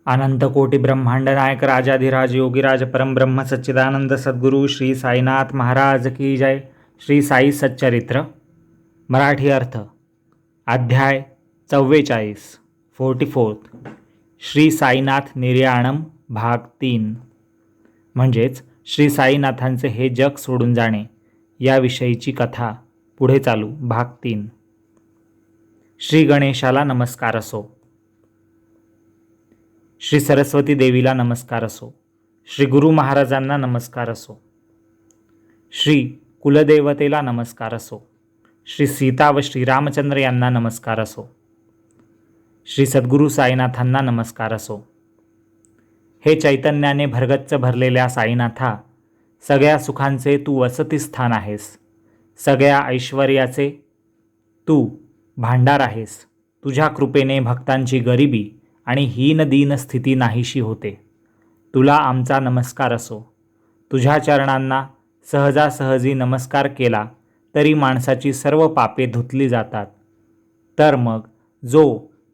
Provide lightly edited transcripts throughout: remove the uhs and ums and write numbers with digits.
अनंत कोटी ब्रह्मांड नायक राजाधिराज योगीराज परमब्रह्म सच्चिदानंद सद्गुरु श्री साईनाथ महाराज की जय. श्री साई सच्चरित्र मराठी अर्थ अध्याय 44 44 श्री साईनाथ निर्याणम भाग 3 म्हणजेच श्री साईनाथांचे हे जग सोडून जाणे याविषयीची कथा पुढे चालू. भाग 3. श्री गणेशाला नमस्कार असो, श्री सरस्वती देवीला नमस्कार असो, श्री गुरु महाराजांना नमस्कार असो, श्री कुलदेवतेला नमस्कार असो, श्री सीता व श्रीरामचंद्र यांना नमस्कार असो, श्री सद्गुरू साईनाथांना नमस्कार असो. हे चैतन्याने भरगच्च भरलेल्या साईनाथा, सगळ्या सुखांचे तू वसतिस्थान आहेस, सगळ्या ऐश्वर्याचे तू भांडार आहेस. तुझ्या कृपेने भक्तांची गरिबी आणि हीन दीन स्थिती नाहीशी होते. तुला आमचा नमस्कार असो. तुझ्या चरणांना सहजासहजी नमस्कार केला तरी माणसाची सर्व पापे धुतली जातात. तर मग जो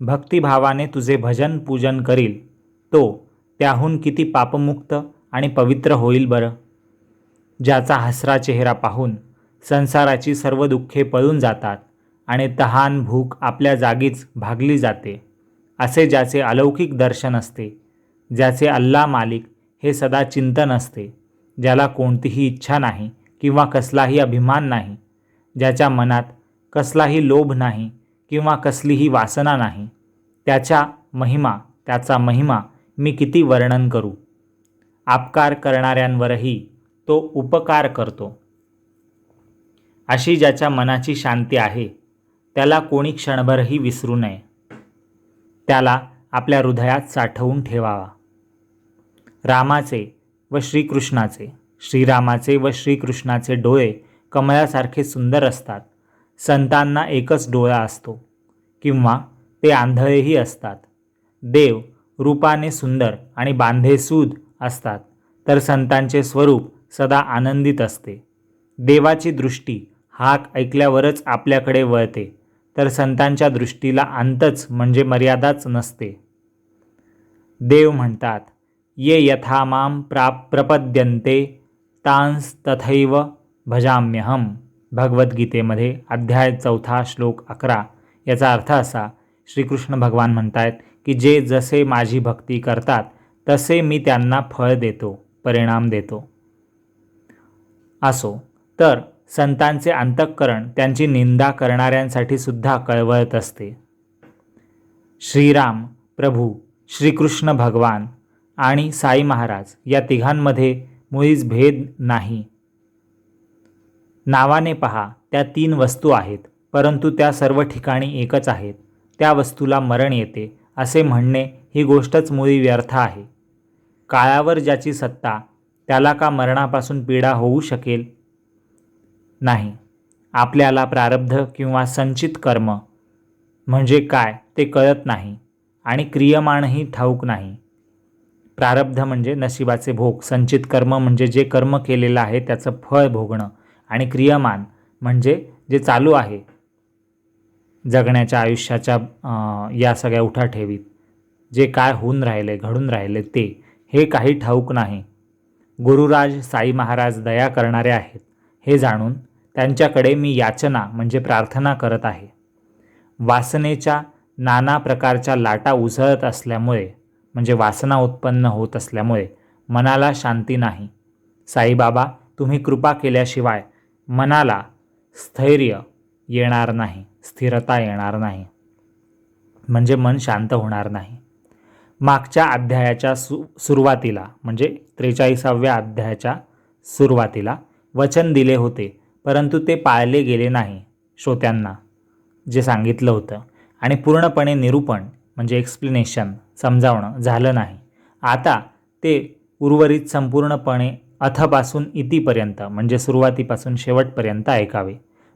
भक्तिभावाने तुझे भजन पूजन करील तो त्याहून किती पापमुक्त आणि पवित्र होईल बरं. ज्याचा हसरा चेहरा पाहून संसाराची सर्व दुःखे पळून जातात आणि तहान भूक आपल्या जागीच भागली जाते, असे ज्याचे अलौकिक दर्शन असते, ज्याचे अल्ला मालिक हे सदा चिंतन असते, ज्याला कोणतीही इच्छा नाही किंवा कसलाही अभिमान नाही, ज्याच्या मनात कसलाही लोभ नाही किंवा कसलीही वासना नाही, त्याचा महिमा मी किती वर्णन करू. आपकार करणाऱ्यांवरही तो उपकार करतो. अशी ज्याच्या मनाची शांती आहे त्याला कोणी क्षणभरही विसरू नये. त्याला आपल्या हृदयात साठवून ठेवावा. रामाचे व श्रीकृष्णाचे, श्रीरामाचे व श्रीकृष्णाचे डोळे कमळासारखे सुंदर असतात. संतांना एकच डोळा असतो किंवा ते आंधळेही असतात. देव रूपाने सुंदर आणि बांधेसूद असतात, तर संतांचे स्वरूप सदा आनंदित असते. देवाची दृष्टी हाक ऐकल्यावरच आपल्याकडे वळते, तर संतांच्या दृष्टीला अंतच म्हणजे मर्यादाच नसते. देव म्हणतात, ये यथा माम प्रपद्यन्ते तांस तथैव भजाम्यहम. भगवद्गीतेमध्ये अध्याय 4 श्लोक 11. याचा अर्थ असा, श्रीकृष्ण भगवान म्हणतायत की जे जसे माझी भक्ती करतात तसे मी त्यांना फळ देतो, परिणाम देतो. असो तर संतांचे अंतःकरण त्यांची निंदा करणाऱ्यांसाठी सुद्धा कळवळत असते. श्रीराम प्रभू, श्रीकृष्ण भगवान आणि साई महाराज या तिघांमध्ये मुळीच भेद नाही. नावाने पहा त्या 3 वस्तू आहेत, परंतु त्या सर्व ठिकाणी एकच आहेत. त्या वस्तूला मरण येते असे म्हणणे ही गोष्टच मुळी व्यर्थ आहे. काळावर ज्याची सत्ता त्याला का मरणापासून पीडा होऊ शकेल? नाही. आपल्याला प्रारब्ध किंवा संचित कर्म म्हणजे काय ते कळत नाही आणि क्रियमानही ठाऊक नाही. प्रारब्ध म्हणजे नशिबाचे भोग, संचित कर्म म्हणजे जे कर्म केलेलं आहे त्याचं फळ भोगणं, आणि क्रियमान म्हणजे जे चालू आहे जगण्याच्या आयुष्याच्या या सगळ्या उठाठेवीत जे काय होऊन राहिले, घडून राहिले ते हे काही ठाऊक नाही. गुरुराज साई महाराज दया करणारे आहेत हे जाणून त्यांच्याकडे मी याचना म्हणजे प्रार्थना करत आहे. वासनेच्या नाना प्रकारच्या लाटा उसळत असल्यामुळे म्हणजे वासना उत्पन्न होत असल्यामुळे मनाला शांती नाही. साईबाबा, तुम्ही कृपा केल्याशिवाय मनाला स्थैर्य येणार नाही, स्थिरता येणार नाही, म्हणजे मन शांत होणार नाही. मागच्या अध्यायाच्या सुरुवातीला म्हणजे 43व्या अध्यायाच्या सुरुवातीला वचन दिले होते, परंतु ते पाळले गेले नाही. श्रोत्यांना जे सांगितलं होतं आणि पूर्णपणे निरूपण म्हणजे एक्सप्लेनेशन समजावणं झालं नाही. आता ते उर्वरित संपूर्णपणे अथपासून इतीपर्यंत म्हणजे सुरुवातीपासून शेवटपर्यंत ऐकावे.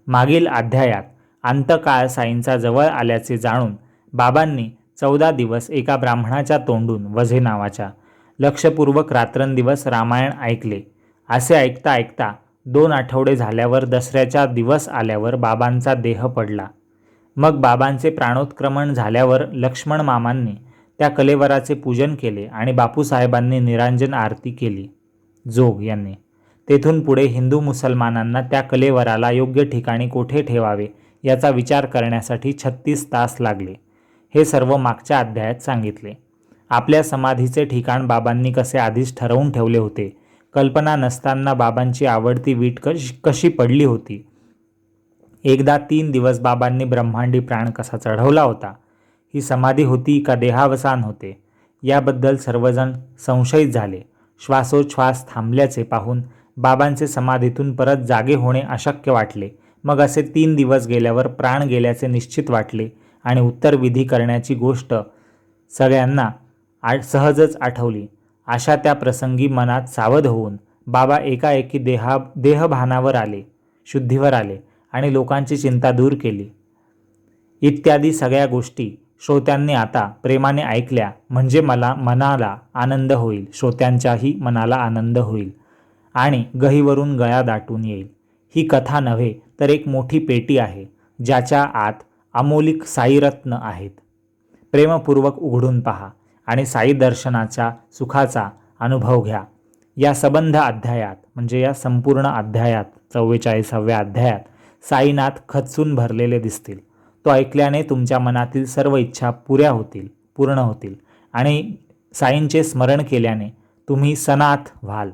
मागील अध्यायात अंतकाळ साईंचा जवळ आल्याचे जाणून बाबांनी 14 दिवस एका ब्राह्मणाच्या तोंडून वझे नावाच्या लक्षपूर्वक रात्रंदिवस रामायण ऐकले. असे ऐकता ऐकता 2 आठवडे झाल्यावर दसऱ्याचा दिवस आल्यावर बाबांचा देह पडला. मग बाबांचे प्राणोत्क्रमण झाल्यावर लक्ष्मण मामांनी त्या कलेवराचे पूजन केले आणि बापूसाहेबांनी निरांजन आरती केली जोग यांनी. तेथून पुढे हिंदू मुसलमानांना त्या कलेवराला योग्य ठिकाणी कोठे ठेवावे याचा विचार करण्यासाठी 36 तास लागले. हे सर्व मागच्या अध्यायात सांगितले. आपल्या समाधीचे ठिकाण बाबांनी कसे आधीच ठरवून ठेवले होते. कल्पना नसताना बाबांची आवडती वीट कशी पडली होती. एकदा 3 दिवस बाबांनी ब्रह्मांडी प्राण कसा चढवला होता. ही समाधी होती का देहावसान होते याबद्दल सर्वजण संशयित झाले. श्वासोच्छ्वास थांबल्याचे पाहून बाबांचे समाधीतून परत जागे होणे अशक्य वाटले. मग असे 3 दिवस गेल्यावर प्राण गेल्याचे निश्चित वाटले आणि उत्तरविधी करण्याची गोष्ट सगळ्यांना सहजच आठवली. अशा त्या प्रसंगी मनात सावध होऊन बाबा एकाएकी देहभानावर आले, शुद्धीवर आले आणि लोकांची चिंता दूर केली. इत्यादी सगळ्या गोष्टी श्रोत्यांनी आता प्रेमाने ऐकल्या म्हणजे मनाला आनंद होईल, श्रोत्यांच्याही मनाला आनंद होईल आणि गहीवरून गळा दाटून येईल. ही कथा नव्हे तर एक मोठी पेटी आहे ज्याच्या आत अमोलिक साईरत्न आहेत. प्रेमपूर्वक उघडून पहा आणि साई दर्शनाच्या सुखाचा अनुभव घ्या. या सबंध अध्यायात म्हणजे या संपूर्ण अध्यायात 44व्या अध्यायात साईनाथ खचून भरलेले दिसतील. तो ऐकल्याने तुमच्या मनातील सर्व इच्छा पूर्ण होतील आणि साईंचे स्मरण केल्याने तुम्ही सनाथ व्हाल.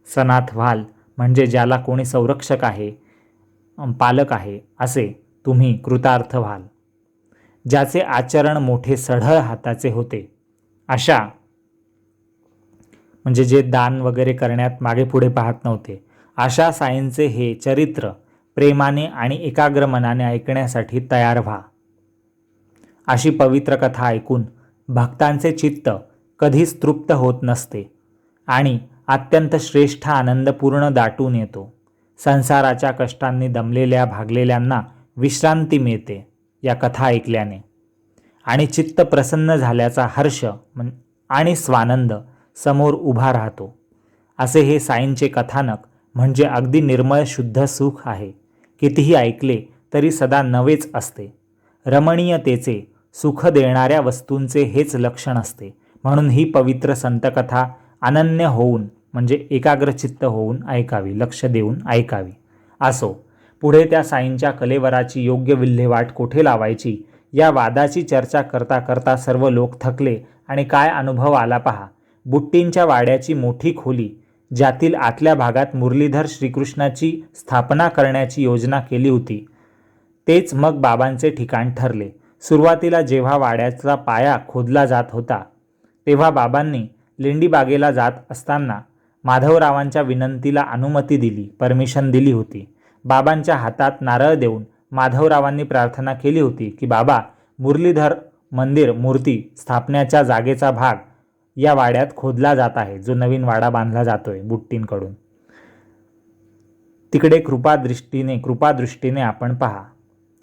सनाथ व्हाल म्हणजे ज्याला कोणी संरक्षक आहे, पालक आहे असे तुम्ही कृतार्थ व्हाल. ज्याचे आचरण मोठे सढळ हाताचे होते अशा म्हणजे जे दान वगैरे करण्यात मागे पुढे पाहत नव्हते अशा साईंचे हे चरित्र प्रेमाने आणि एकाग्र मनाने ऐकण्यासाठी तयार व्हा. अशी पवित्र कथा ऐकून भक्तांचे चित्त कधीच तृप्त होत नसते आणि अत्यंत श्रेष्ठ आनंद पूर्ण दाटून येतो. संसाराच्या कष्टांनी दमलेल्या भागलेल्यांना विश्रांती मिळते या कथा ऐकल्याने आणि चित्त प्रसन्न झाल्याचा हर्ष आणि स्वानंद समोर उभा राहतो. असे हे साईंचे कथानक म्हणजे अगदी निर्मळ शुद्ध सुख आहे. कितीही ऐकले तरी सदा नवेच असते. रमणीयतेचे सुख देणाऱ्या वस्तूंचे हेच लक्षण असते. म्हणून ही पवित्र संतकथा अनन्य होऊन म्हणजे एकाग्रचित्त होऊन ऐकावी, लक्ष देऊन ऐकावी. असो, पुढे त्या साईंच्या कलेवराची योग्य विल्हेवाट कोठे लावायची या वादाची चर्चा करता करता सर्व लोक थकले आणि काय अनुभव आला पहा. बुट्टींच्या वाड्याची मोठी खोली ज्यातील आतल्या भागात मुरलीधर श्रीकृष्णाची स्थापना करण्याची योजना केली होती तेच मग बाबांचे ठिकाण ठरले. सुरुवातीला जेव्हा वाड्याचा पाया खोदला जात होता तेव्हा बाबांनी लेंडीबागेला जात असताना माधवरावांच्या विनंतीला अनुमती दिली, परमिशन दिली होती. बाबांच्या हातात नारळ देऊन माधवरावांनी प्रार्थना केली होती की बाबा, मुरलीधर मंदिर मूर्ती स्थापण्याच्या जागेचा भाग या वाड्यात खोदला जात आहे, जो नवीन वाडा बांधला जातोय बुट्टींकडून. तिकडे कृपादृष्टीने आपण पहा,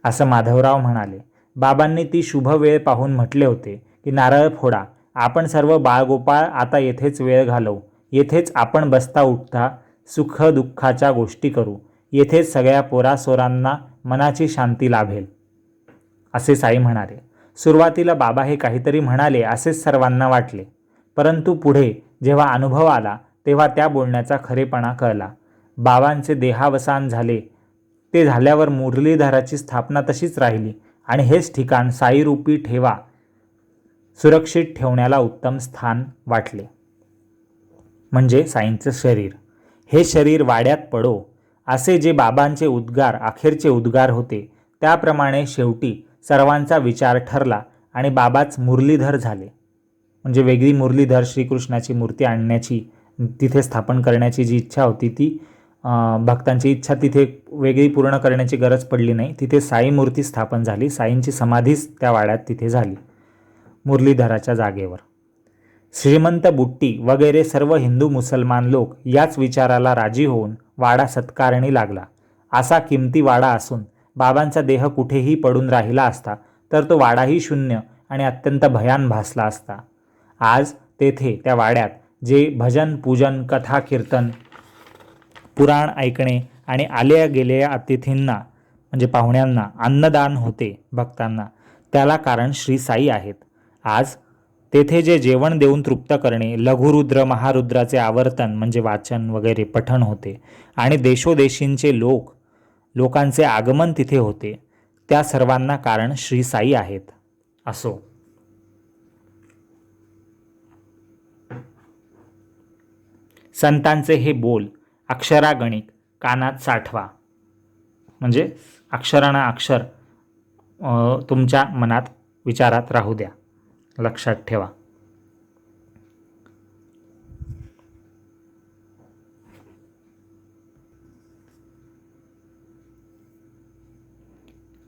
असं माधवराव म्हणाले. बाबांनी ती शुभ वेळ पाहून म्हटले होते की नारळ फोडा, आपण सर्व बाळगोपाळ आता येथेच वेळ घालवू, येथेच आपण बसता उठता सुख दुःखाच्या गोष्टी करू, येथेच सगळ्या पोरासोरांना मनाची शांती लाभेल, असे साई म्हणाले. सुरुवातीला बाबा हे काहीतरी म्हणाले असेच सर्वांना वाटले, परंतु पुढे जेव्हा अनुभव आला तेव्हा त्या बोलण्याचा खरेपणा कळला. बाबांचे देहावसान झाले ते झाल्यावर मुरलीधराची स्थापना तशीच राहिली आणि हेच ठिकाण साईरूपी ठेवा सुरक्षित ठेवण्याला उत्तम स्थान वाटले. म्हणजे साईंचं शरीर, हे शरीर वाड्यात पडो असे जे बाबांचे उद्गार अखेरचे उद्गार होते त्याप्रमाणे शेवटी सर्वांचा विचार ठरला आणि बाबाच मुरलीधर झाले. म्हणजे वेगळी मुरलीधर श्रीकृष्णाची मूर्ती आणण्याची, तिथे स्थापन करण्याची जी इच्छा होती ती भक्तांची इच्छा तिथे वेगळी पूर्ण करण्याची गरज पडली नाही. तिथे साई मूर्ती स्थापन झाली. साईंची समाधीच त्या वाड्यात तिथे झाली मुरलीधराच्या जागेवर. श्रीमंत बुट्टी वगैरे सर्व हिंदू मुसलमान लोक याच विचाराला राजी होऊन वाडा सत्कारणी लागला. असा किमती वाडा असून बाबांचा देह कुठेही पडून राहिला असता तर तो वाडाही शून्य आणि अत्यंत भयान भासला असता. आज तेथे त्या वाड्यात जे भजन पूजन कथा कीर्तन पुराण ऐकणे आणि आलेल्या गेलेल्या अतिथींना म्हणजे पाहुण्यांना अन्नदान होते भक्तांना, त्याला कारण श्री साई आहेत. आज तेथे जे जेवण देऊन तृप्त करणे, लघुरुद्र महारुद्राचे आवर्तन म्हणजे वाचन वगैरे पठण होते आणि देशोदेशींचे लोकांचे आगमन तिथे होते. त्या सर्वांना कारण श्री साई आहेत. असो. संतांचे हे बोल अक्षरागणिक कानात साठवा, म्हणजे अक्षराना अक्षर तुमच्या मनात विचारात राहू द्या, लक्षात ठेवा.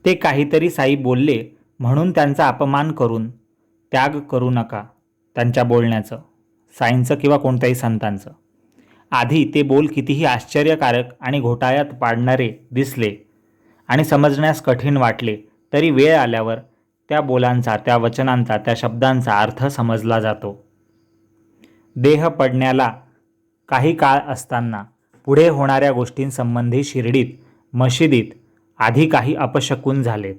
ते काहीतरी साई बोलले म्हणून त्यांचा अपमान करून त्याग करू नका त्यांच्या बोलण्याचं, साईंचं किंवा कोणत्याही संतांचं. आधी ते बोल कितीही आश्चर्यकारक आणि घोटाळ्यात पाडणारे दिसले आणि समजण्यास कठीण वाटले तरी वेळ आल्यावर त्या बोलांचा, त्या वचनांचा, त्या शब्दांचा अर्थ समजला जातो. देह पडण्याला काही काळ असताना पुढे होणाऱ्या गोष्टींसंबंधी शिर्डीत मशिदीत आधी काही अपशकुन झालेत.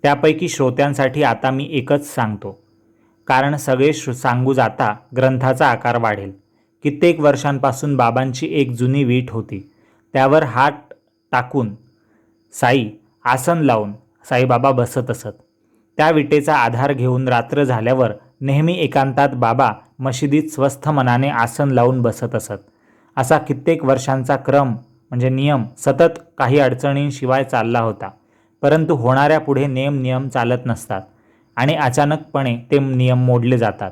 त्यापैकी श्रोत्यांसाठी आता मी एकच सांगतो, कारण सगळे सांगू जाता ग्रंथाचा आकार वाढेल. कित्येक वर्षांपासून बाबांची एक जुनी वीट होती. त्यावर हात टाकून साई आसन लावून साईबाबा बसत असत. त्या विटेचा आधार घेऊन रात्र झाल्यावर नेहमी एकांतात बाबा मशिदीत स्वस्थ मनाने आसन लावून बसत असत. असा कित्येक वर्षांचा क्रम म्हणजे नियम सतत काही अडचणींशिवाय चालला होता. परंतु होणाऱ्या पुढे नियम चालत नसतात आणि अचानकपणे ते नियम मोडले जातात.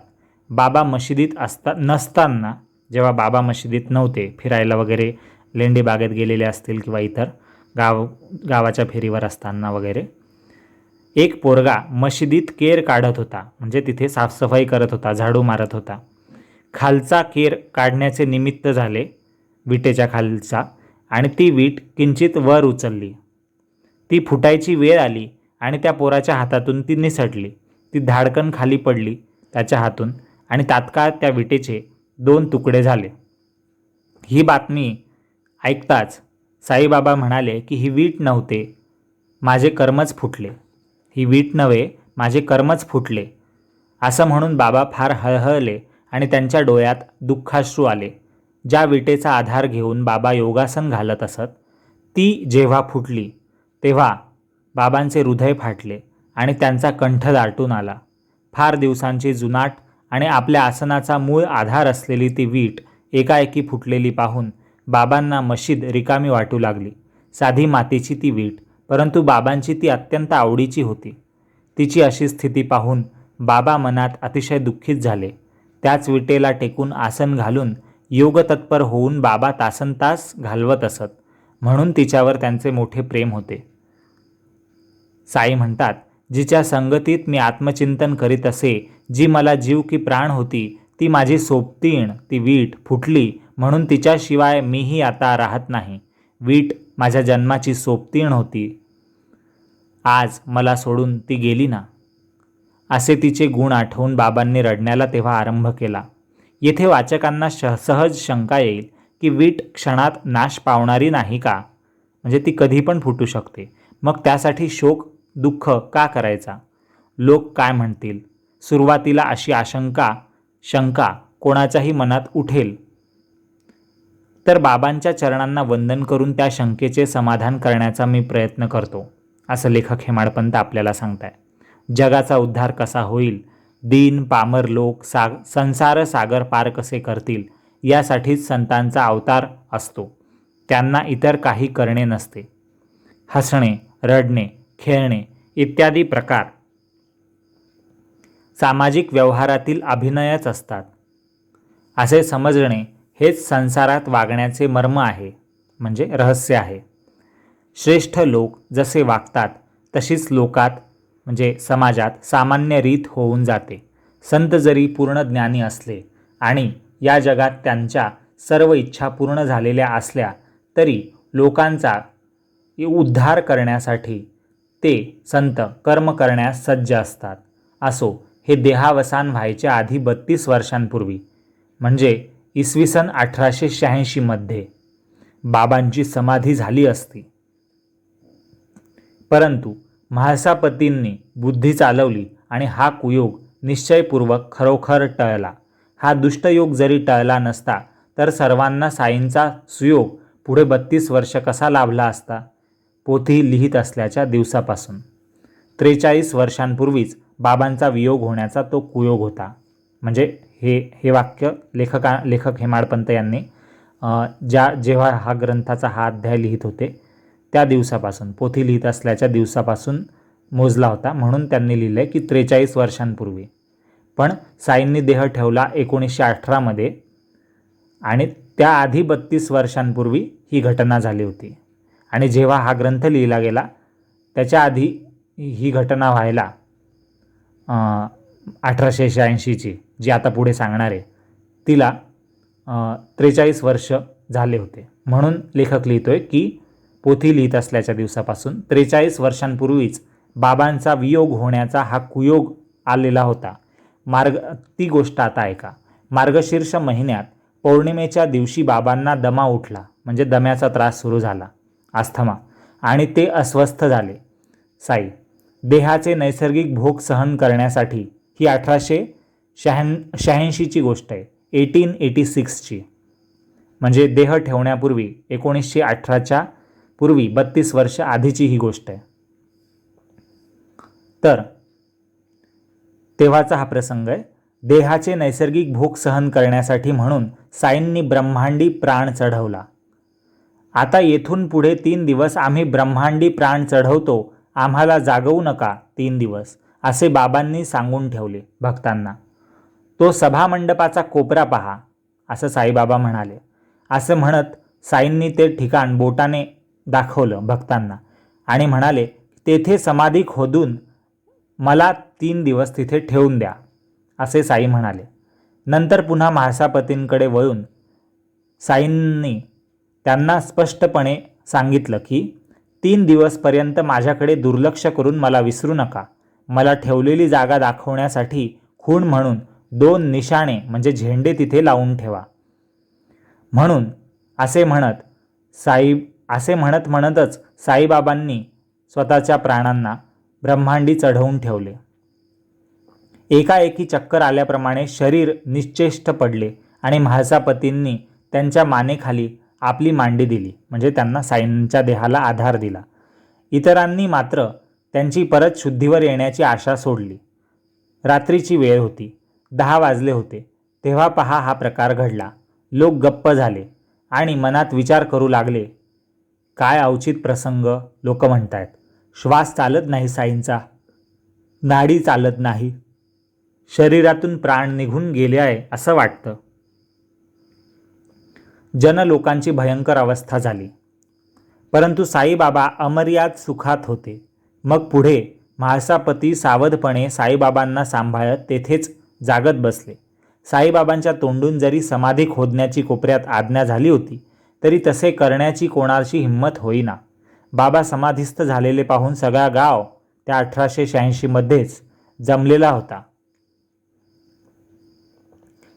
बाबा मशिदीत नसताना, जेव्हा बाबा मशिदीत नव्हते, फिरायला वगैरे लेंडी बागेत गेलेले असतील किंवा इतर गावाच्या फेरीवर असताना वगैरे, एक पोरगा मशिदीत केर काढत होता, म्हणजे तिथे साफसफाई करत होता, झाडू मारत होता. खालचा केर काढण्याचे निमित्त झाले विटेच्या खालचा आणि ती वीट किंचित वर उचलली. ती फुटायची वेळ आली आणि त्या पोराच्या हातातून ती निसटली. ती धाडकन खाली पडली त्याच्या हातून आणि तात्काळ त्या विटेचे 2 तुकडे झाले. ही बातमी ऐकताच साईबाबा म्हणाले की ही वीट नव्हते, माझे कर्मच फुटले. ही वीट नव्हे, माझे कर्मच फुटले. असं म्हणून बाबा फार हळहळले आणि त्यांच्या डोळ्यात दुःखाश्रू आले. ज्या विटेचा आधार घेऊन बाबा योगासन घालत असत, ती जेव्हा फुटली तेव्हा बाबांचे हृदय फाटले आणि त्यांचा कंठ दाटून आला. फार दिवसांची जुनाट आणि आपल्या आसनाचा मूळ आधार असलेली ती वीट एकाएकी फुटलेली पाहून बाबांना मशीद रिकामी वाटू लागली. साधी मातीची ती वीट, परंतु बाबांची ती अत्यंत आवडीची होती. तिची अशी स्थिती पाहून बाबा मनात अतिशय दुःखित झाले. त्याच विटेला टेकून आसन घालून योगतत्पर होऊन बाबा तासनतास घालवत असत, म्हणून तिच्यावर त्यांचे मोठे प्रेम होते. साई म्हणतात, जिच्या संगतीत मी आत्मचिंतन करीत असे, जी मला जीव की प्राण होती, ती माझी सोबतीण, ती वीट फुटली म्हणून तिच्याशिवाय मीही आता राहत नाही. वीट माझ्या जन्माची सोबतीण होती, आज मला सोडून ती गेली ना. असे तिचे गुण आठवून बाबांनी रडण्याला तेव्हा आरंभ केला. येथे वाचकांना सहज शंका येईल की वीट क्षणात नाश पावणारी नाही का, म्हणजे ती कधी पण फुटू शकते, मग त्यासाठी शोक दुःख का करायचा, लोक काय म्हणतील, सुरुवातीला अशी शंका कोणाच्याही मनात उठेल. तर बाबांच्या चरणांना वंदन करून त्या शंकेचे समाधान करण्याचा मी प्रयत्न करतो, असं लेखक हेमाडपंत आपल्याला सांगताय. जगाचा उद्धार कसा होईल, दीन पामर लोक संसार सागर पार कसे करतील, यासाठीच संतांचा अवतार असतो. त्यांना इतर काही करणे नसते. हसणे, रडणे, खेळणे इत्यादी प्रकार सामाजिक व्यवहारातील अभिनयच असतात, असे समजणे हेच संसारात वागण्याचे मर्म आहे, म्हणजे रहस्य आहे. श्रेष्ठ लोक जसे वागतात तशीच लोकात म्हणजे समाजात सामान्य रीत होऊन जाते. संत जरी पूर्ण ज्ञानी असले आणि या जगात त्यांच्या सर्व इच्छा पूर्ण झालेल्या असल्या तरी लोकांचा उद्धार करण्यासाठी ते संत कर्म करण्यास सज्ज असतात. असो, हे देहावसान व्हायच्या आधी 32 वर्षांपूर्वी म्हणजे इसवी सन 1886 मध्ये बाबांची समाधी झाली असती. परंतु म्हाळसापतींनी बुद्धी चालवली आणि हा कुयोग निश्चयपूर्वक खरोखर टळला. हा दुष्टयोग जरी टळला नसता तर सर्वांना साईंचा सुयोग पुढे 32 वर्ष कसा लाभला असता. पोथी लिहित असल्याच्या दिवसापासून 43 वर्षांपूर्वीच बाबांचा वियोग होण्याचा तो कुयोग होता. म्हणजे हे वाक्य लेखक हेमाडपंत यांनी जेव्हा हा ग्रंथाचा हा अध्याय लिहित होते त्या दिवसापासून, पोथी लिहित असल्याच्या दिवसापासून मोजला होता. म्हणून त्यांनी लिहिलं आहे की 43 वर्षांपूर्वी. पण साईंनी देह ठेवला 1918 मध्ये आणि त्याआधी 32 वर्षांपूर्वी ही घटना झाली होती. आणि जेव्हा हा ग्रंथ लिहिला गेला त्याच्या आधी ही घटना व्हायला 1886ची जी आता पुढे सांगणार आहे तिला 43 वर्ष झाले होते. म्हणून लेखक लिहितोय की पोथी लिहित असल्याच्या दिवसापासून 43 वर्षांपूर्वीच बाबांचा वियोग होण्याचा हा कुयोग आलेला होता. ती गोष्ट आता ऐका. मार्गशीर्ष महिन्यात पौर्णिमेच्या दिवशी बाबांना दमा उठला, म्हणजे दम्याचा त्रास सुरू झाला, अस्थमा, आणि ते अस्वस्थ झाले. साई देहाचे नैसर्गिक भोग सहन करण्यासाठी, ही 1886ची गोष्ट आहे, 1886ची, म्हणजे देह ठेवण्यापूर्वी 1918च्या पूर्वी 32 वर्ष आधीची ही गोष्ट आहे. तर तेव्हाचा हा प्रसंग आहे. देहाचे नैसर्गिक भोग सहन करण्यासाठी म्हणून साईंनी ब्रह्मांडी प्राण चढवला. आता येथून पुढे 3 दिवस आम्ही ब्रह्मांडी प्राण चढवतो, आम्हाला जागवू नका 3 दिवस, असे बाबांनी सांगून ठेवले भक्तांना. तो सभामंडपाचा कोपरा पहा, असं साईबाबा म्हणाले. असं म्हणत साईंनी ते ठिकाण बोटाने दाखवलं भक्तांना आणि म्हणाले, तेथे समाधी खोदून मला 3 दिवस तिथे ठेवून द्या, असे साई म्हणाले. नंतर पुन्हा म्हाळसापतींकडे वळून साईंनी त्यांना स्पष्टपणे सांगितलं की 3 दिवसपर्यंत माझ्याकडे दुर्लक्ष करून मला विसरू नका. मला ठेवलेली जागा दाखवण्यासाठी खूण म्हणून 2 निशाणे म्हणजे झेंडे तिथे लावून ठेवा. म्हणून असे म्हणतच साईबाबांनी स्वतःच्या प्राणांना ब्रह्मांडी चढवून ठेवले. एकाएकी चक्कर आल्याप्रमाणे शरीर निश्चेष्ट पडले आणि म्हाळसापतींनी त्यांच्या मानेखाली आपली मांडी दिली, म्हणजे त्यांना साईंच्या देहाला आधार दिला. इतरांनी मात्र त्यांची परत शुद्धीवर येण्याची आशा सोडली. रात्रीची वेळ होती, 10 वाजले होते. तेव्हा पहा हा प्रकार घडला. लोक गप्प झाले आणि मनात विचार करू लागले, काय अवचित प्रसंग. लोक म्हणतायत, श्वास चालत नाही साईंचा, नाडी चालत नाही, शरीरातून प्राण निघून गेले आहे असं वाटतं. जनलोकांची भयंकर अवस्था झाली. परंतु साईबाबा अमर्याद सुखात होते. मग पुढे म्हाळसापती सावधपणे साईबाबांना सांभाळत तेथेच जागत बसले. साईबाबांच्या तोंडून जरी समाधी खोदण्याची कोपऱ्यात आज्ञा झाली होती तरी तसे करण्याची कोणाची हिंमत होईना. बाबा समाधीस्थ झालेले पाहून सगळा गाव त्या 1886मध्येच जमलेला होता.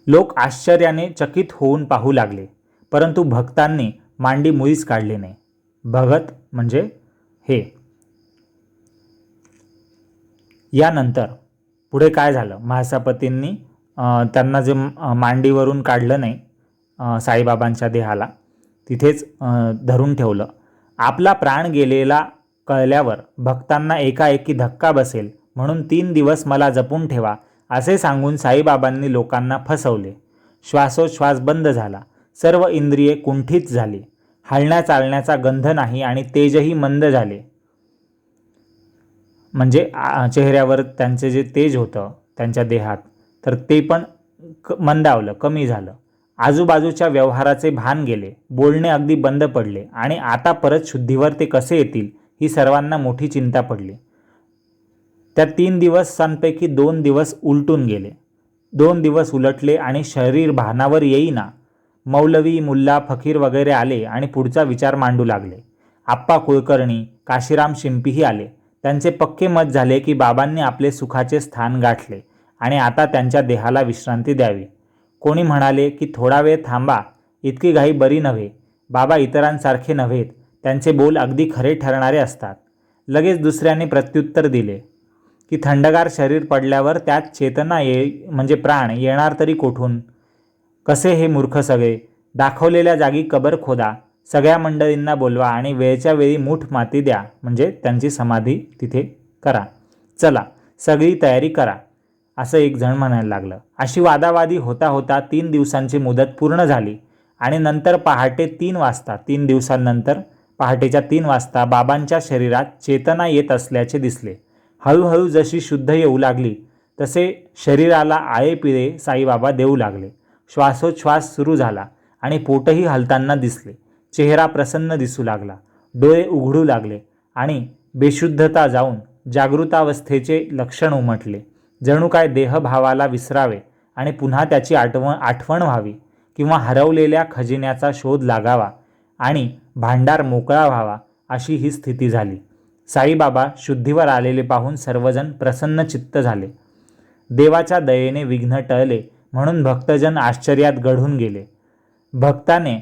लोक आश्चर्याने चकित होऊन पाहू लागले, परंतु भक्तांनी मांडी मुळीच काढली नाही. भगत म्हणजे हे. यानंतर पुढे काय झालं, म्हाळसापतींनी त्यांना जे मांडीवरून काढलं नाही साईबाबांच्या देहाला, तिथेच धरून ठेवलं. आपला प्राण गेलेला कळल्यावर भक्तांना एकाएकी धक्का बसेल म्हणून 3 दिवस मला जपून ठेवा असे सांगून साईबाबांनी लोकांना फसवले. श्वासोच्छ्वास बंद झाला, सर्व इंद्रिये कुंठित झाली, हलण्या चालण्याचा गंध नाही आणि तेजही मंद झाले. म्हणजे चेहऱ्यावर त्यांचे जे तेज होतं त्यांच्या देहात, तर ते पण मंदावलं, कमी झालं. आजूबाजूच्या व्यवहाराचे भान गेले, बोलणे अगदी बंद पडले आणि आता परत शुद्धीवर ते कसे येतील ही सर्वांना मोठी चिंता पडली. त्या 3 दिवसांपैकी 2 दिवस उलटून गेले. 2 दिवस उलटले आणि शरीर भानावर येईना. मौलवी, मुल्ला, फकीर वगैरे आले आणि पुढचा विचार मांडू लागले. आप्पा कुलकर्णी, काशीराम शिंपीही आले. त्यांचे पक्के मत झाले की बाबांनी आपले सुखाचे स्थान गाठले आणि आता त्यांच्या देहाला विश्रांती द्यावी. कोणी म्हणाले की थोडा वेळ थांबा, इतकी घाई बरी नव्हे. बाबा इतरांसारखे नव्हेत, त्यांचे बोल अगदी खरे ठरणारे असतात. लगेच दुसऱ्यांनी प्रत्युत्तर दिले, की थंडगार शरीर पडल्यावर त्यात चेतना म्हणजे प्राण येणार तरी कोठून? कसे हे मूर्ख सगळे? दाखवलेल्या जागी कबर खोदा, सगळ्या मंडळींना बोलवा आणि वेळच्या वेळी मूठ माती द्या, म्हणजे त्यांची समाधी तिथे करा. चला सगळी तयारी करा, असं एक जण म्हणायला लागलं. अशी वादावादी होता होता 3 दिवसांची मुदत पूर्ण झाली आणि नंतर पहाटे 3 वाजता 3 दिवसांनंतर पहाटेच्या 3 वाजता बाबांच्या शरीरात चेतना येत असल्याचे दिसले. हळूहळू जशी शुद्ध येऊ लागली तसे शरीराला आळेपिळे साईबाबा देऊ लागले. श्वासोच्छ्वास सुरू झाला आणि पोटही हलताना दिसले. चेहरा प्रसन्न दिसू लागला, डोळे उघडू लागले आणि बेशुद्धता जाऊन जागृतावस्थेचे लक्षण उमटले. जणू काय देहभावाला विसरावे आणि पुन्हा त्याची आठवण व्हावी किंवा हरवलेल्या खजिन्याचा शोध लागावा आणि भांडार मोकळा व्हावा, अशी ही स्थिती झाली. साईबाबा शुद्धीवर आलेले पाहून सर्वजण प्रसन्न चित्त झाले. देवाच्या दयेने विघ्न टळले म्हणून भक्तजन आश्चर्यात गढून गेले. भगताने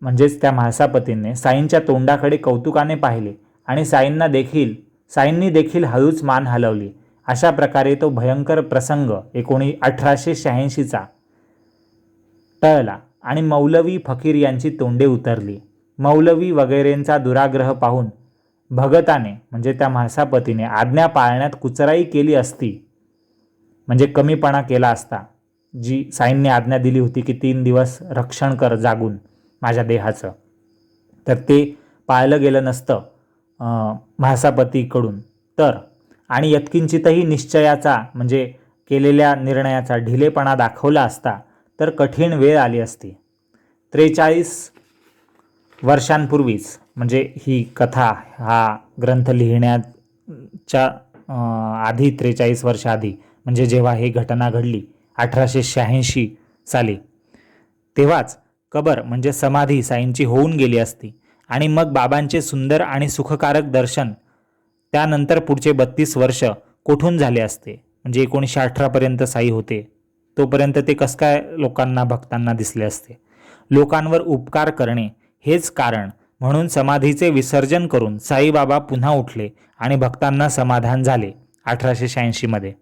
म्हणजेच त्या म्हाळसापतींनी साईंच्या तोंडाकडे कौतुकाने पाहिले आणि साईंनी देखील हळूच मान हलवली. अशा प्रकारे तो भयंकर प्रसंग 1886चा टळला आणि मौलवी फकीर यांची तोंडे उतरली. मौलवी वगैरेंचा दुराग्रह पाहून भगताने म्हणजे त्या म्हाळसापतीने आज्ञा पाळण्यात कुचराई केली असती, म्हणजे कमीपणा केला असता. जी साईंनी आज्ञा दिली होती की 3 दिवस रक्षण कर जागून माझ्या देहाचं, तर ते पाळलं गेलं नसतं म्हाळसापतीकडून तर, आणि यत्किंचितही निश्चयाचा म्हणजे केलेल्या निर्णयाचा ढिलेपणा दाखवला असता तर कठीण वेळ आली असती. 43 वर्षांपूर्वीच, म्हणजे ही कथा हा ग्रंथ लिहिण्याच्या आधी 43 वर्ष आधी, म्हणजे जेव्हा ही घटना घडली 1886 साली, तेव्हाच कबर म्हणजे समाधी साईंची होऊन गेली असती आणि मग बाबांचे सुंदर आणि सुखकारक दर्शन त्यानंतर पुढचे 32 वर्ष कोठून झाले असते. म्हणजे 1918पर्यंत साई होते, तोपर्यंत ते कसं काय लोकांना भक्तांना दिसले असते. लोकांवर उपकार करणे हेच कारण म्हणून समाधीचे विसर्जन करून साईबाबा पुन्हा उठले आणि भक्तांना समाधान झाले. 1886मध्ये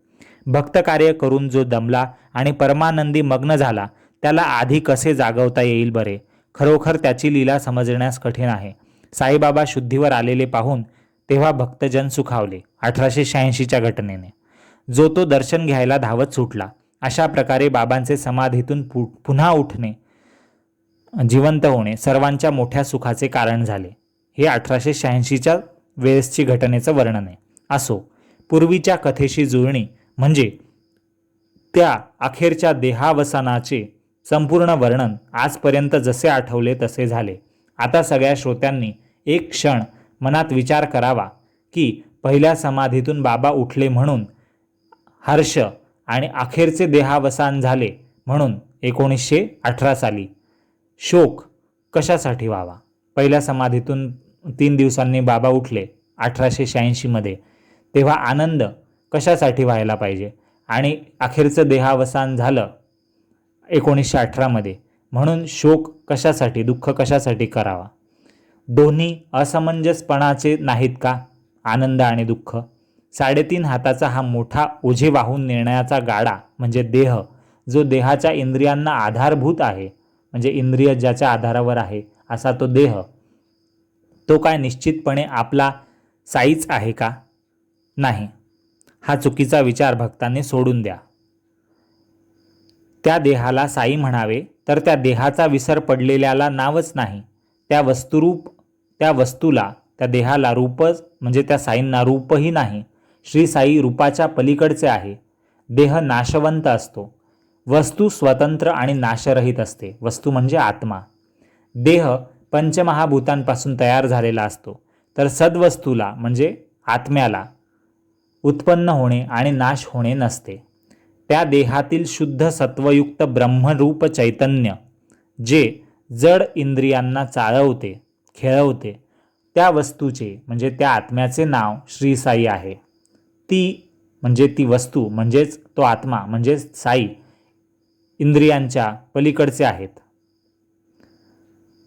भक्तकार्य करून जो दमला आणि परमानंदी मग्न झाला त्याला आधी कसे जागवता येईल बरे? खरोखर त्याची लीला समजण्यास कठीण आहे. साईबाबा शुद्धीवर आलेले पाहून तेव्हा भक्तजन सुखावले. 1886च्या घटनेने जो तो दर्शन घ्यायला धावत सुटला. अशा प्रकारे बाबांचे समाधीतून पुन्हा उठणे, जिवंत होणे सर्वांच्या मोठ्या सुखाचे कारण झाले. हे 1886च्या वेळेसची घटनेचं वर्णन आहे. असो, पूर्वीच्या कथेशी जुळणी म्हणजे त्या अखेरच्या देहावसानाचे संपूर्ण वर्णन आजपर्यंत जसे आठवले तसे झाले. आता सगळ्या श्रोत्यांनी एक क्षण मनात विचार करावा की पहिल्या समाधीतून बाबा उठले म्हणून हर्ष आणि अखेरचे देहावसान झाले म्हणून 1918 साली शोक कशासाठी व्हावा? पहिल्या समाधीतून 3 दिवसांनी बाबा उठले 1886मध्ये, तेव्हा आनंद कशासाठी व्हायला पाहिजे? आणि अखेरचं देहावसान झालं 1918मध्ये म्हणून शोक कशासाठी, दुःख कशासाठी करावा? दोन्ही असमंजसपणाचे नाहीत का? आनंद आणि दुःख. 3.5 हाताचा हा मोठा ओझे वाहून नेण्याचा गाडा म्हणजे देह, जो देहाच्या इंद्रियांना आधारभूत आहे, म्हणजे इंद्रिय ज्याच्या आधारावर आहे असा तो देह, तो काय निश्चितपणे आपला साईच आहे का? नाही. हा चुकीचा विचार भक्तांनी सोडून द्या. त्या देहाला साई म्हणावे तर त्या देहाचा विसर पडलेल्याला नावच नाही. त्या वस्तूला, त्या देहाला रूपच म्हणजे त्या साईंना रूपही नाही. श्री साई रूपाच्या पलीकडचे आहे. देह नाशवंत असतो, वस्तू स्वतंत्र आणि नाशरहित असते. वस्तू म्हणजे आत्मा. देह पंचमहाभूतांपासून तयार झालेला असतो, तर सद्वस्तूला म्हणजे आत्म्याला उत्पन्न होणे आणि नाश होणे नसते. त्या देहातील शुद्ध सत्वयुक्त ब्रह्मरूप चैतन्य जे जड इंद्रियांना चाळवते, खेळवते, त्या वस्तूचे म्हणजे त्या आत्म्याचे नाव श्री साई आहे. ती वस्तू म्हणजेच तो आत्मा म्हणजेच साई इंद्रियांच्या पलीकडचे आहेत.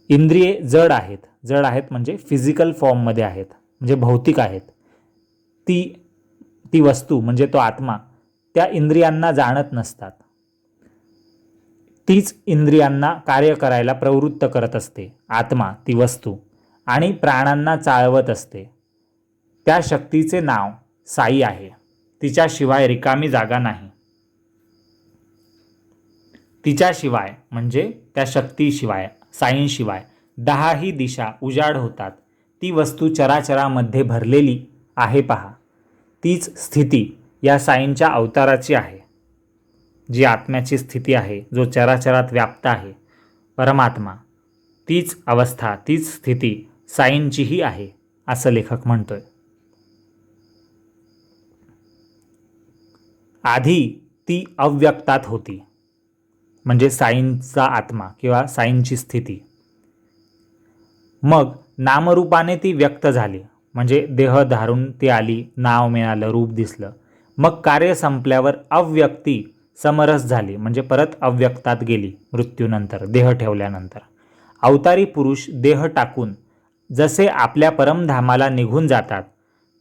इंद्रिये जड आहेत म्हणजे फिजिकल फॉर्ममध्ये आहेत, म्हणजे भौतिक आहेत. ती ती वस्तू म्हणजे तो आत्मा त्या इंद्रियांना जाणत नसतात. तीच इंद्रियांना कार्य करायला प्रवृत्त करत असते आत्मा, ती वस्तू, आणि प्राणांना चाळवत असते. त्या शक्तीचे नाव साई आहे. तिच्याशिवाय रिकामी जागा नाही. तिच्याशिवाय म्हणजे त्या शक्तीशिवाय, साईंशिवाय 10ही दिशा उजाड होतात. ती वस्तू चराचरामध्ये भरलेली आहे पहा. तीच स्थिती या साईंच्या अवताराची आहे. जी आत्म्याची स्थिती आहे, जो चराचरात व्याप्त आहे परमात्मा, तीच अवस्था, तीच स्थिती साईंचीही आहे असं लेखक म्हणतोय. आधी ती अव्यक्तात होती म्हणजे साईंचा आत्मा किंवा साईंची स्थिती. मग नामरूपाने ती व्यक्त झाली म्हणजे देह धारून ती आली, नाव मिळालं, रूप दिसलं. मग कार्य संपल्यावर अव्यक्ती समरस झाली म्हणजे परत अव्यक्तात गेली मृत्यूनंतर, देह ठेवल्यानंतर. अवतारी पुरुष देह टाकून जसे आपल्या परमधामाला निघून जातात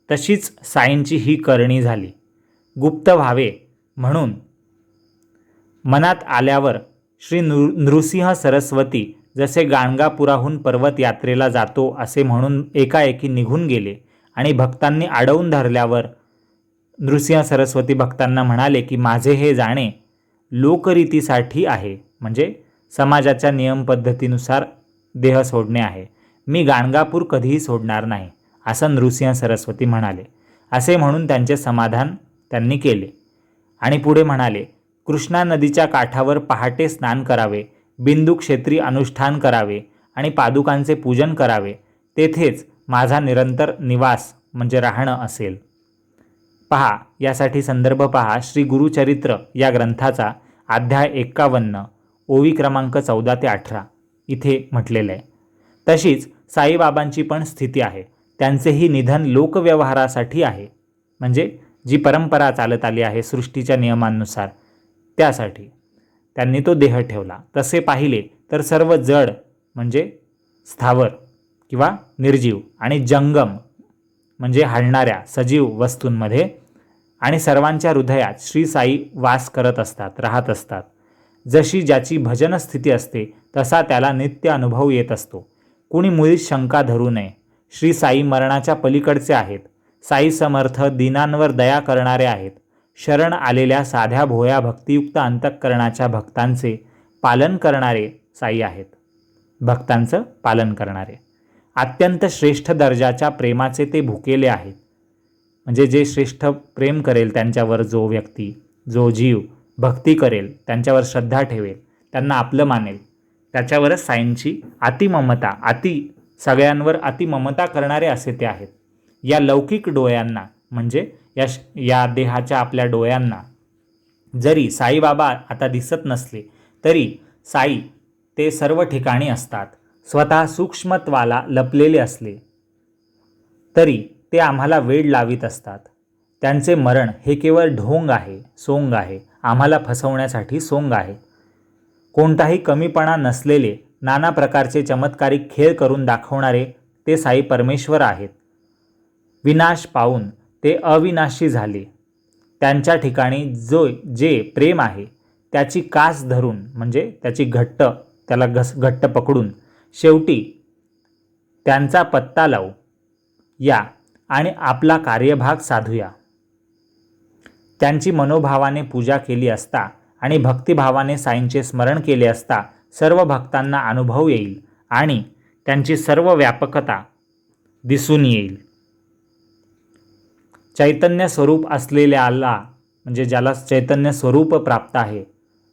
तशीच साईंची ही करणी झाली. गुप्त व्हावे म्हणून मनात आल्यावर श्री नृसिंह सरस्वती जसे गाणगापुराहून पर्वत यात्रेला जातो असे म्हणून एकाएकी निघून गेले आणि भक्तांनी अडवून धरल्यावर नृसिंह सरस्वती भक्तांना म्हणाले की माझे हे जाणे लोकरीतीसाठी आहे म्हणजे समाजाच्या नियमपद्धतीनुसार देह सोडणे आहे. मी गाणगापूर कधीही सोडणार नाही असं नृसिंह सरस्वती म्हणाले. असे म्हणून त्यांचे समाधान त्यांनी केले आणि पुढे म्हणाले, कृष्णा नदीच्या काठावर पहाटे स्नान करावे, बिंदू क्षेत्री अनुष्ठान करावे आणि पादुकांचे पूजन करावे. तेथेच माझा निरंतर निवास म्हणजे राहणं असेल. पहा, यासाठी संदर्भ पहा श्री गुरुचरित्र या ग्रंथाचा अध्याय 51 ओवी क्रमांक 14 ते 18 इथे म्हटलेलं आहे. तशीच साईबाबांची पण स्थिती आहे. त्यांचेही निधन लोकव्यवहारासाठी आहे म्हणजे जी परंपरा चालत आली आहे सृष्टीच्या नियमांनुसार त्यासाठी त्यांनी तो देह ठेवला. तसे पाहिले तर सर्व जड म्हणजे स्थावर किंवा निर्जीव आणि जंगम म्हणजे हलणाऱ्या सजीव वस्तूंमध्ये आणि सर्वांच्या हृदयात श्री साई वास करत असतात, राहत असतात. जशी ज्याची भजन स्थिती असते तसा त्याला नित्य अनुभव येत असतो. कुणी मुळीच शंका धरू नये. श्री साई मरणाच्या पलीकडचे आहेत. साई समर्थ दीनांवर दया करणारे आहेत. शरण आलेल्या साध्या भोळ्या भक्तियुक्त अंतःकरणाच्या भक्तांचे पालन करणारे साई आहेत. भक्तांचं पालन करणारे अत्यंत श्रेष्ठ दर्जाच्या प्रेमाचे ते भुकेले आहेत. म्हणजे जे श्रेष्ठ प्रेम करेल त्यांच्यावर, जो व्यक्ती, जो जीव भक्ती करेल, त्यांच्यावर श्रद्धा ठेवेल, त्यांना आपलं मानेल, त्याच्यावरच साईंची अतिममता, सगळ्यांवर अतिममता करणारे असे ते आहेत. या लौकिक डोळ्यांना म्हणजे या देहाच्या आपल्या डोळ्यांना जरी साईबाबा आता दिसत नसले तरी साई ते सर्व ठिकाणी असतात. स्वतः सूक्ष्मत्वाला लपलेले असले तरी ते आम्हाला वेड लावित असतात. त्यांचे मरण हे केवळ ढोंग आहे, सोंग आहे, आम्हाला फसवण्यासाठी सोंग आहे. कोणताही कमीपणा नसलेले नाना प्रकारचे चमत्कारिक खेळ करून दाखवणारे ते साई परमेश्वर आहेत. विनाश पावून ते अविनाशी झाले. त्यांच्या ठिकाणी जे प्रेम आहे त्याची कास धरून म्हणजे त्याची त्याला घट्ट पकडून शेवटी त्यांचा पत्ता लावू या आणि आपला कार्यभाग साधूया. त्यांची मनोभावाने पूजा केली असता आणि भक्तिभावाने साईंचे स्मरण केले असता सर्व भक्तांना अनुभव येईल आणि त्यांची सर्व व्यापकता दिसून येईल. चैतन्य स्वरूप असलेल्याला म्हणजे ज्याला चैतन्य स्वरूप प्राप्त आहे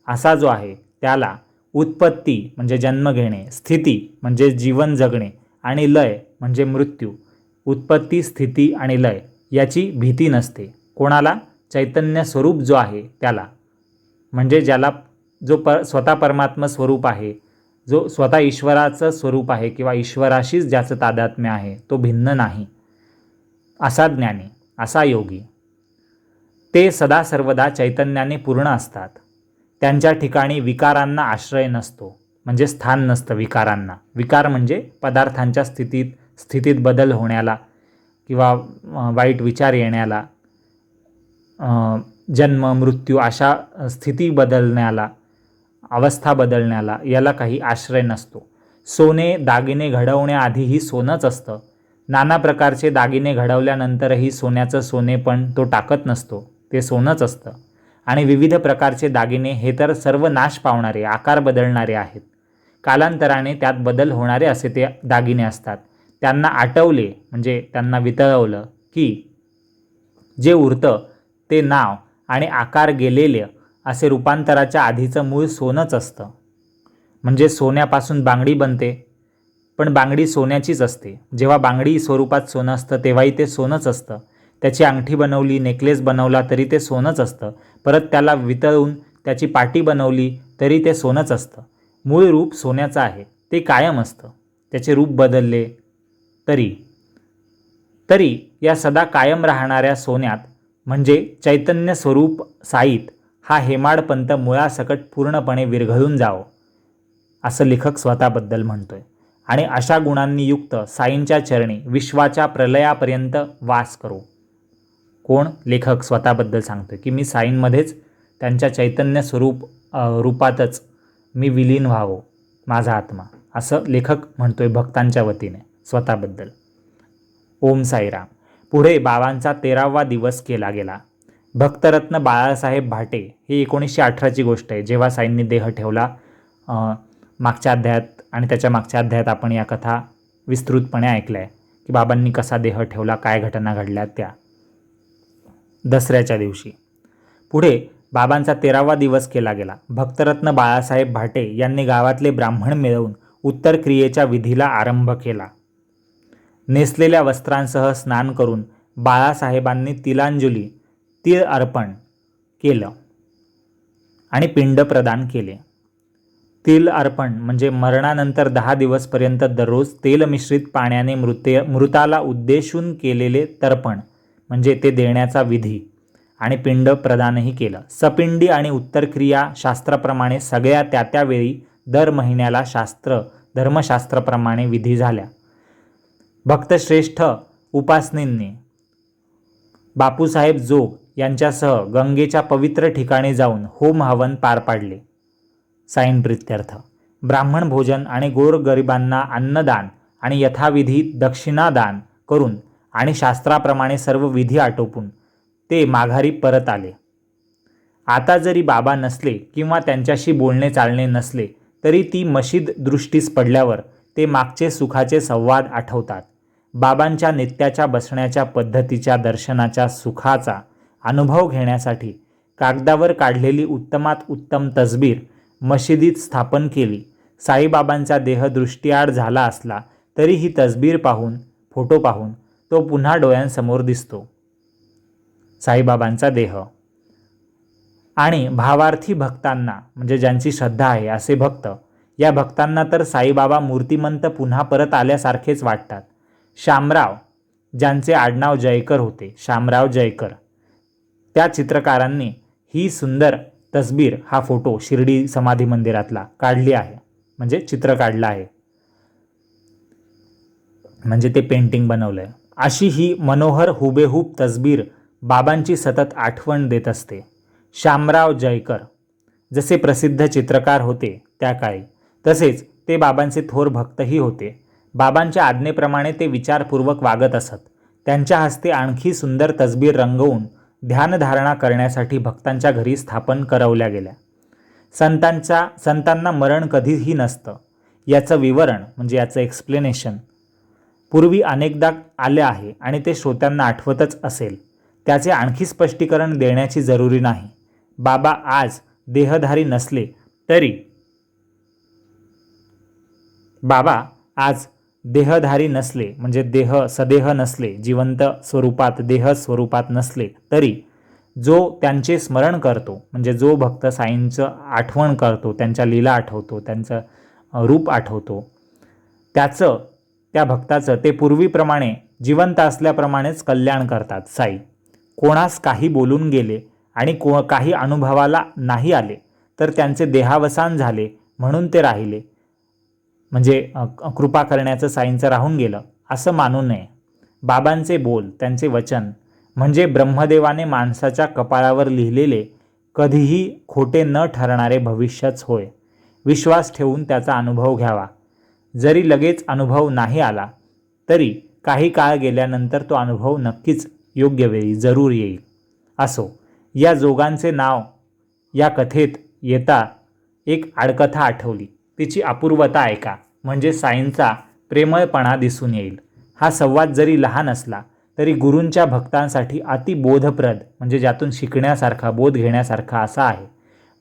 असा जो आहे त्याला उत्पत्ती म्हणजे जन्म घेणे, स्थिती म्हणजे जीवन जगणे आणि लय म्हणजे मृत्यू, उत्पत्ती, स्थिती आणि लय याची भीती नसते. कोणाला? चैतन्य स्वरूप जो आहे त्याला, म्हणजे ज्याला स्वतः परमात्मा स्वरूप आहे, जो स्वतः ईश्वराचं स्वरूप आहे किंवा ईश्वराशीच ज्याचं तादात्म्य आहे, तो भिन्न नाही, असा ज्ञानी, असा योगी. ते सदा सर्वदा चैतन्याने पूर्ण असतात. त्यांच्या ठिकाणी विकारांना आश्रय नसतो म्हणजे स्थान नसतं विकारांना. विकार म्हणजे पदार्थांच्या स्थितीत बदल होण्याला किंवा वाईट विचार येण्याला, जन्म मृत्यू अशा स्थिती बदलण्याला, अवस्था बदलण्याला याला काही आश्रय नसतो. सोने दागिने घडवण्याआधीही सोनंच असतं. नाना प्रकारचे दागिने घडवल्यानंतरही सोन्याचं सोनेपण तो टाकत नसतो, ते सोनंच असतं. आणि विविध प्रकारचे दागिने हे तर सर्व नाश पावणारे, आकार बदलणारे आहेत. कालांतराने त्यात बदल होणारे असे ते दागिने असतात. त्यांना आटवले म्हणजे त्यांना वितळवलं की जे उरतं ते नाव आणि आकार गेलेले असे रूपांतराच्या आधीचं मूळ सोनंच असतं. म्हणजे सोन्यापासून बांगडी बनते, पण बांगडी सोन्याचीच असते. जेव्हा बांगडी स्वरूपात सोनं असतं तेव्हाही ते सोनंच असतं. त्याची अंगठी बनवली, नेकलेस बनवला तरी ते सोनंच असतं. परत त्याला वितळून त्याची पाटी बनवली तरी ते सोनंच असतं. मूळ रूप सोन्याचं आहे, ते कायम असतं. त्याचे रूप बदलले तरी या सदा कायम राहणाऱ्या सोन्यात म्हणजे चैतन्य स्वरूप साईत हा हेमाडपंत मुळासकट पूर्णपणे विरघळून जावो असं लेखक स्वतःबद्दल म्हणतोय. आणि अशा गुणांनी युक्त साईंच्या चरणी विश्वाच्या प्रलयापर्यंत वास करो. कोण? लेखक स्वतःबद्दल सांगतोय की मी साईंमध्येच त्यांच्या चैतन्य रूपातच मी विलीन व्हावो माझा आत्मा, असं लेखक म्हणतोय भक्तांच्या वतीने स्वतःबद्दल. ओम साईराम. पुढे बाबांचा 13वा दिवस केला गेला. भक्तरत्न बाळासाहेब भाटे ही 1918ची गोष्ट आहे, जेव्हा साईंनी देह ठेवला. मागच्या अध्यायात आणि त्याच्या मागच्या अध्यायात आपण या कथा विस्तृतपणे ऐकल्या आहे की बाबांनी कसा देह ठेवला, काय घटना घडल्या त्या. दसऱ्याच्या दिवशी पुढे बाबांचा 13वा दिवस केला गेला. भक्तरत्न बाळासाहेब भाटे यांनी गावातले ब्राह्मण मिळवून उत्तर क्रियेच्या विधीला आरंभ केला. नेसलेल्या वस्त्रांसह स्नान करून बाळासाहेबांनी तिलांजली, तीळ अर्पण केलं आणि पिंड प्रदान केले. तिल अर्पण म्हणजे मरणानंतर 10 दिवसपर्यंत दररोज तेल मिश्रित पाण्याने मृताला उद्देशून केलेले तर्पण म्हणजे ते देण्याचा विधी, आणि पिंड प्रदानही केलं. सपिंडी आणि उत्तरक्रिया शास्त्राप्रमाणे सगळ्या त्या वेळी दर महिन्याला धर्मशास्त्राप्रमाणे विधी झाल्या. भक्तश्रेष्ठ उपासनींनी बापूसाहेब जोग यांच्यासह गंगेच्या पवित्र ठिकाणी जाऊन होम हवन पार पाडले. साईं प्रित्यर्थ ब्राह्मण भोजन आणि गोरगरिबांना अन्नदान आणि यथाविधी दक्षिणादान करून आणि शास्त्राप्रमाणे सर्व विधी आटोपून ते माघारी परत आले. आता जरी बाबा नसले किंवा त्यांच्याशी बोलणे चालणे नसले तरी ती मशीद दृष्टीस पडल्यावर ते मागचे सुखाचे संवाद आठवतात. बाबांच्या नित्याच्या बसण्याच्या पद्धतीच्या दर्शनाच्या सुखाचा अनुभव घेण्यासाठी कागदावर काढलेली उत्तमात उत्तम तसबीर मशिदीत स्थापन केली. साईबाबांचा देह दृष्टीआड झाला असला तरी ही तसबीर फोटो पाहून तो पुन्हा डोळ्यांसमोर दिसतो. साईबाबांचा देह. आणि भावार्थी भक्तांना म्हणजे ज्यांची श्रद्धा आहे असे भक्त, या भक्तांना तर साईबाबा मूर्तिमंत पुन्हा परत आल्यासारखेच वाटतात. शामराव, ज्यांचे आडनाव जयकर होते, शामराव जयकर, त्या चित्रकारांनी ही सुंदर तसबीर, हा फोटो शिर्डी समाधी मंदिरातला काढली आहे, म्हणजे चित्र काढलं आहे, म्हणजे ते पेंटिंग बनवलं आहे. अशी ही मनोहर हुबेहूब तसबीर बाबांची सतत आठवण देत असते. शामराव जयकर जसे प्रसिद्ध चित्रकार होते त्या काळी, तसेच ते बाबांचे थोर भक्तही होते. बाबांच्या आज्ञेप्रमाणे ते विचारपूर्वक वागत असत. त्यांच्या हस्ते आणखी सुंदर तसबीर रंगवून ध्यानधारणा करण्यासाठी भक्तांच्या घरी स्थापन करवल्या गेल्या. संतांना मरण कधीही नसतं याचं विवरण म्हणजे याचं एक्सप्लेनेशन पूर्वी अनेकदा आले आहे आणि ते श्रोत्यांना आठवतच असेल. त्याचे आणखी स्पष्टीकरण देण्याची जरुरी नाही. बाबा आज देहधारी नसले म्हणजे सदेह नसले, जिवंत स्वरूपात देह स्वरूपात नसले तरी जो त्यांचे स्मरण करतो म्हणजे जो भक्त साईंचं आठवण करतो, त्यांच्या लीला आठवतो, त्यांचं रूप आठवतो, त्या भक्ताचं ते पूर्वीप्रमाणे जिवंत असल्याप्रमाणेच कल्याण करतात साई. कोणास काही बोलून गेले आणि काही अनुभवाला नाही आले तर त्यांचे देहावसान झाले म्हणून ते राहिले, म्हणजे कृपा करण्याचं साईंचं राहून गेलं असं मानू नये. बाबांचे बोल, त्यांचे वचन म्हणजे ब्रह्मदेवाने माणसाच्या कपाळावर लिहिलेले कधीही खोटे न ठरणारे भविष्यच होय. विश्वास ठेवून त्याचा अनुभव घ्यावा. जरी लगेच अनुभव नाही आला तरी काही काळ गेल्यानंतर तो अनुभव नक्कीच योग्य वेळी जरूर येईल. असो, या जोगांचे नाव या कथेत येता एक आडकथा आठवली. तिची अपूर्वता ऐका, म्हणजे साईंचा प्रेमळपणा दिसून येईल. हा संवाद जरी लहान असला तरी गुरूंच्या भक्तांसाठी अति बोधप्रद, म्हणजे ज्यातून शिकण्यासारखा, बोध घेण्यासारखा असा आहे.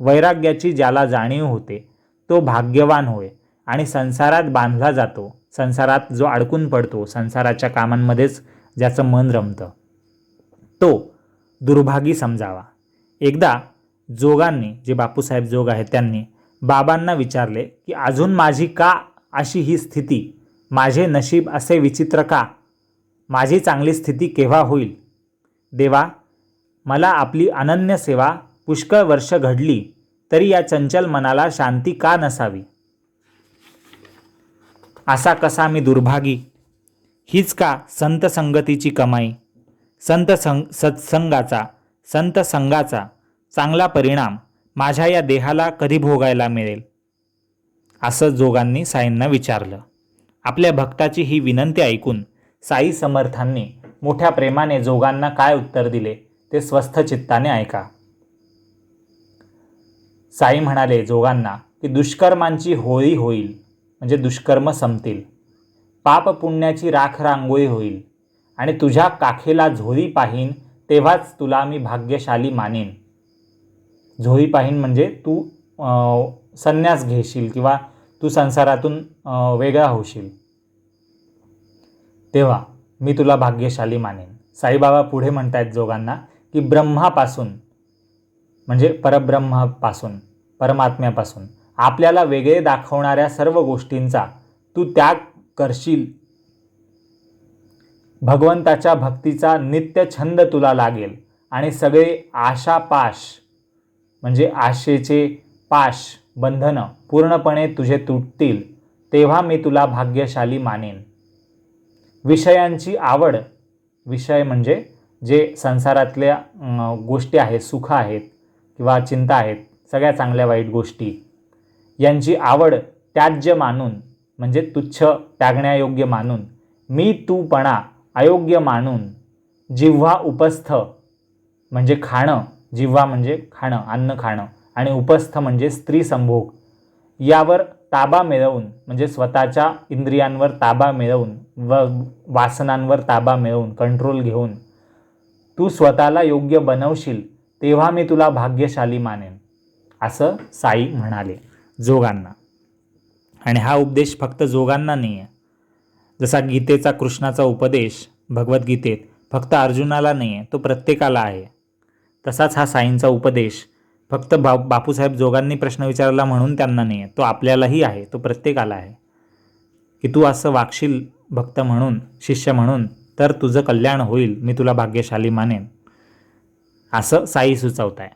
वैराग्याची ज्याला जाणीव होते तो भाग्यवान होय आणि संसारात बांधला जातो, संसारात जो अडकून पडतो, संसाराच्या कामांमध्येच ज्याचं मन रमतं, तो दुर्भागी समजावा. एकदा जोगांनी, जे बापूसाहेब जोग आहेत, त्यांनी बाबांना विचारले की अजून माझी का अशी ही स्थिती, माझे नशीब असे विचित्र का, माझी चांगली स्थिती केव्हा होईल. देवा, मला आपली अनन्य सेवा पुष्कळ वर्ष घडली तरी या चंचल मनाला शांती का नसावी. असा कसा मी दुर्भागी. हीच का संत संगतीची कमाई, संत संगाचा चांगला परिणाम माझ्या या देहाला कधी भोगायला मिळेल. असं जोगांनी साईंना विचारलं. आपल्या भक्ताची ही विनंती ऐकून साई समर्थांनी मोठ्या प्रेमाने जोगांना काय उत्तर दिले ते स्वस्थ चित्ताने ऐका. साई म्हणाले जोगांना की दुष्कर्मांची होळी होईल, म्हणजे दुष्कर्म संपतील, पाप पुण्याची राख रांगोळी होईल आणि तुझ्या काखेला झोळी पाहीन तेव्हाच तुला मी भाग्यशाली मानेन. झोळी पाहीन म्हणजे तू संन्यास घेशील किंवा तू संसारातून वेगळा होशील, तेव्हा मी तुला भाग्यशाली मानेन. साईबाबा पुढे म्हणतायत जोगांना की ब्रह्मापासून, म्हणजे परब्रह्मापासून, परमात्म्यापासून आपल्याला वेगळे दाखवणाऱ्या सर्व गोष्टींचा तू त्याग करशील. भगवंताच्या भक्तीचा नित्य छंद तुला लागेल आणि सगळे आशापाश, म्हणजे आशेचे पाश, बंधनं पूर्णपणे तुझे तुटतील, तेव्हा मी तुला भाग्यशाली मानेन. विषयांची आवड, विषय म्हणजे जे संसारातल्या गोष्टी आहेत, सुख आहेत किंवा चिंता आहेत, सगळ्या चांगल्या वाईट गोष्टी, यांची आवड त्याज्य मानून, म्हणजे तुच्छ, त्यागण्यायोग्य मानून, मी तूपणा अयोग्य मानून, जिव्हा उपस्थ म्हणजे खाणं, जिव्हा म्हणजे खाणं, अन्न खाणं, आणि उपस्थ म्हणजे स्त्री संभोग, यावर ताबा मिळवून, म्हणजे स्वतःच्या इंद्रियांवर ताबा मिळवून व वासनांवर ताबा मिळवून, कंट्रोल घेऊन तू स्वतःला योग्य बनवशील, तेव्हा मी तुला भाग्यशाली मानेन. असं साई म्हणाले जोगांना. आणि हा उपदेश फक्त जोगांना नाही आहे. जसा गीतेचा, कृष्णाचा उपदेश भगवद्गीतेत फक्त अर्जुनाला नाही आहे, तो प्रत्येकाला आहे. तसाच हा साईंचा उपदेश फक्त बापूसाहेब जोगांनी प्रश्न विचारला म्हणून त्यांना नाही आहे, तो आपल्यालाही आहे, तो प्रत्येकाला आहे. की तू असं वागशील भक्त म्हणून, शिष्य म्हणून, तर तुझं कल्याण होईल, मी तुला भाग्यशाली मानेन, असं साई सुचवत आहे.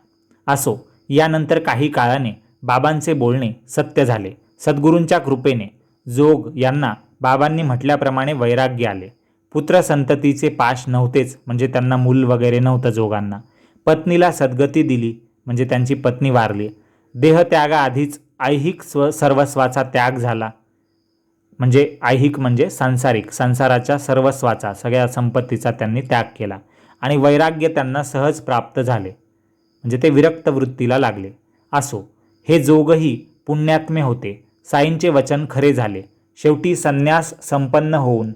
असो, यानंतर काही काळाने बाबांचे बोलणे सत्य झाले. सद्गुरूंच्या कृपेने जोग यांना बाबांनी म्हटल्याप्रमाणे वैराग्य आले. पुत्र संततीचे पाश नव्हतेच, म्हणजे त्यांना मूल वगैरे नव्हतं जोगांना. पत्नीला सद्गती दिली, म्हणजे त्यांची पत्नी वारली. देहत्यागाआधीच ऐहिक सर्वस्वाचा त्याग झाला, म्हणजे ऐहिक म्हणजे सांसारिक, संसाराच्या सर्वस्वाचा, सगळ्या संपत्तीचा त्यांनी त्याग केला. आणि वैराग्य त्यांना सहज प्राप्त झाले, म्हणजे ते विरक्त वृत्तीला लागले. असो, हे जोगही पुण्यात्मे होते. साईंचे वचन खरे झाले. शेवटी संन्यास संपन्न होऊन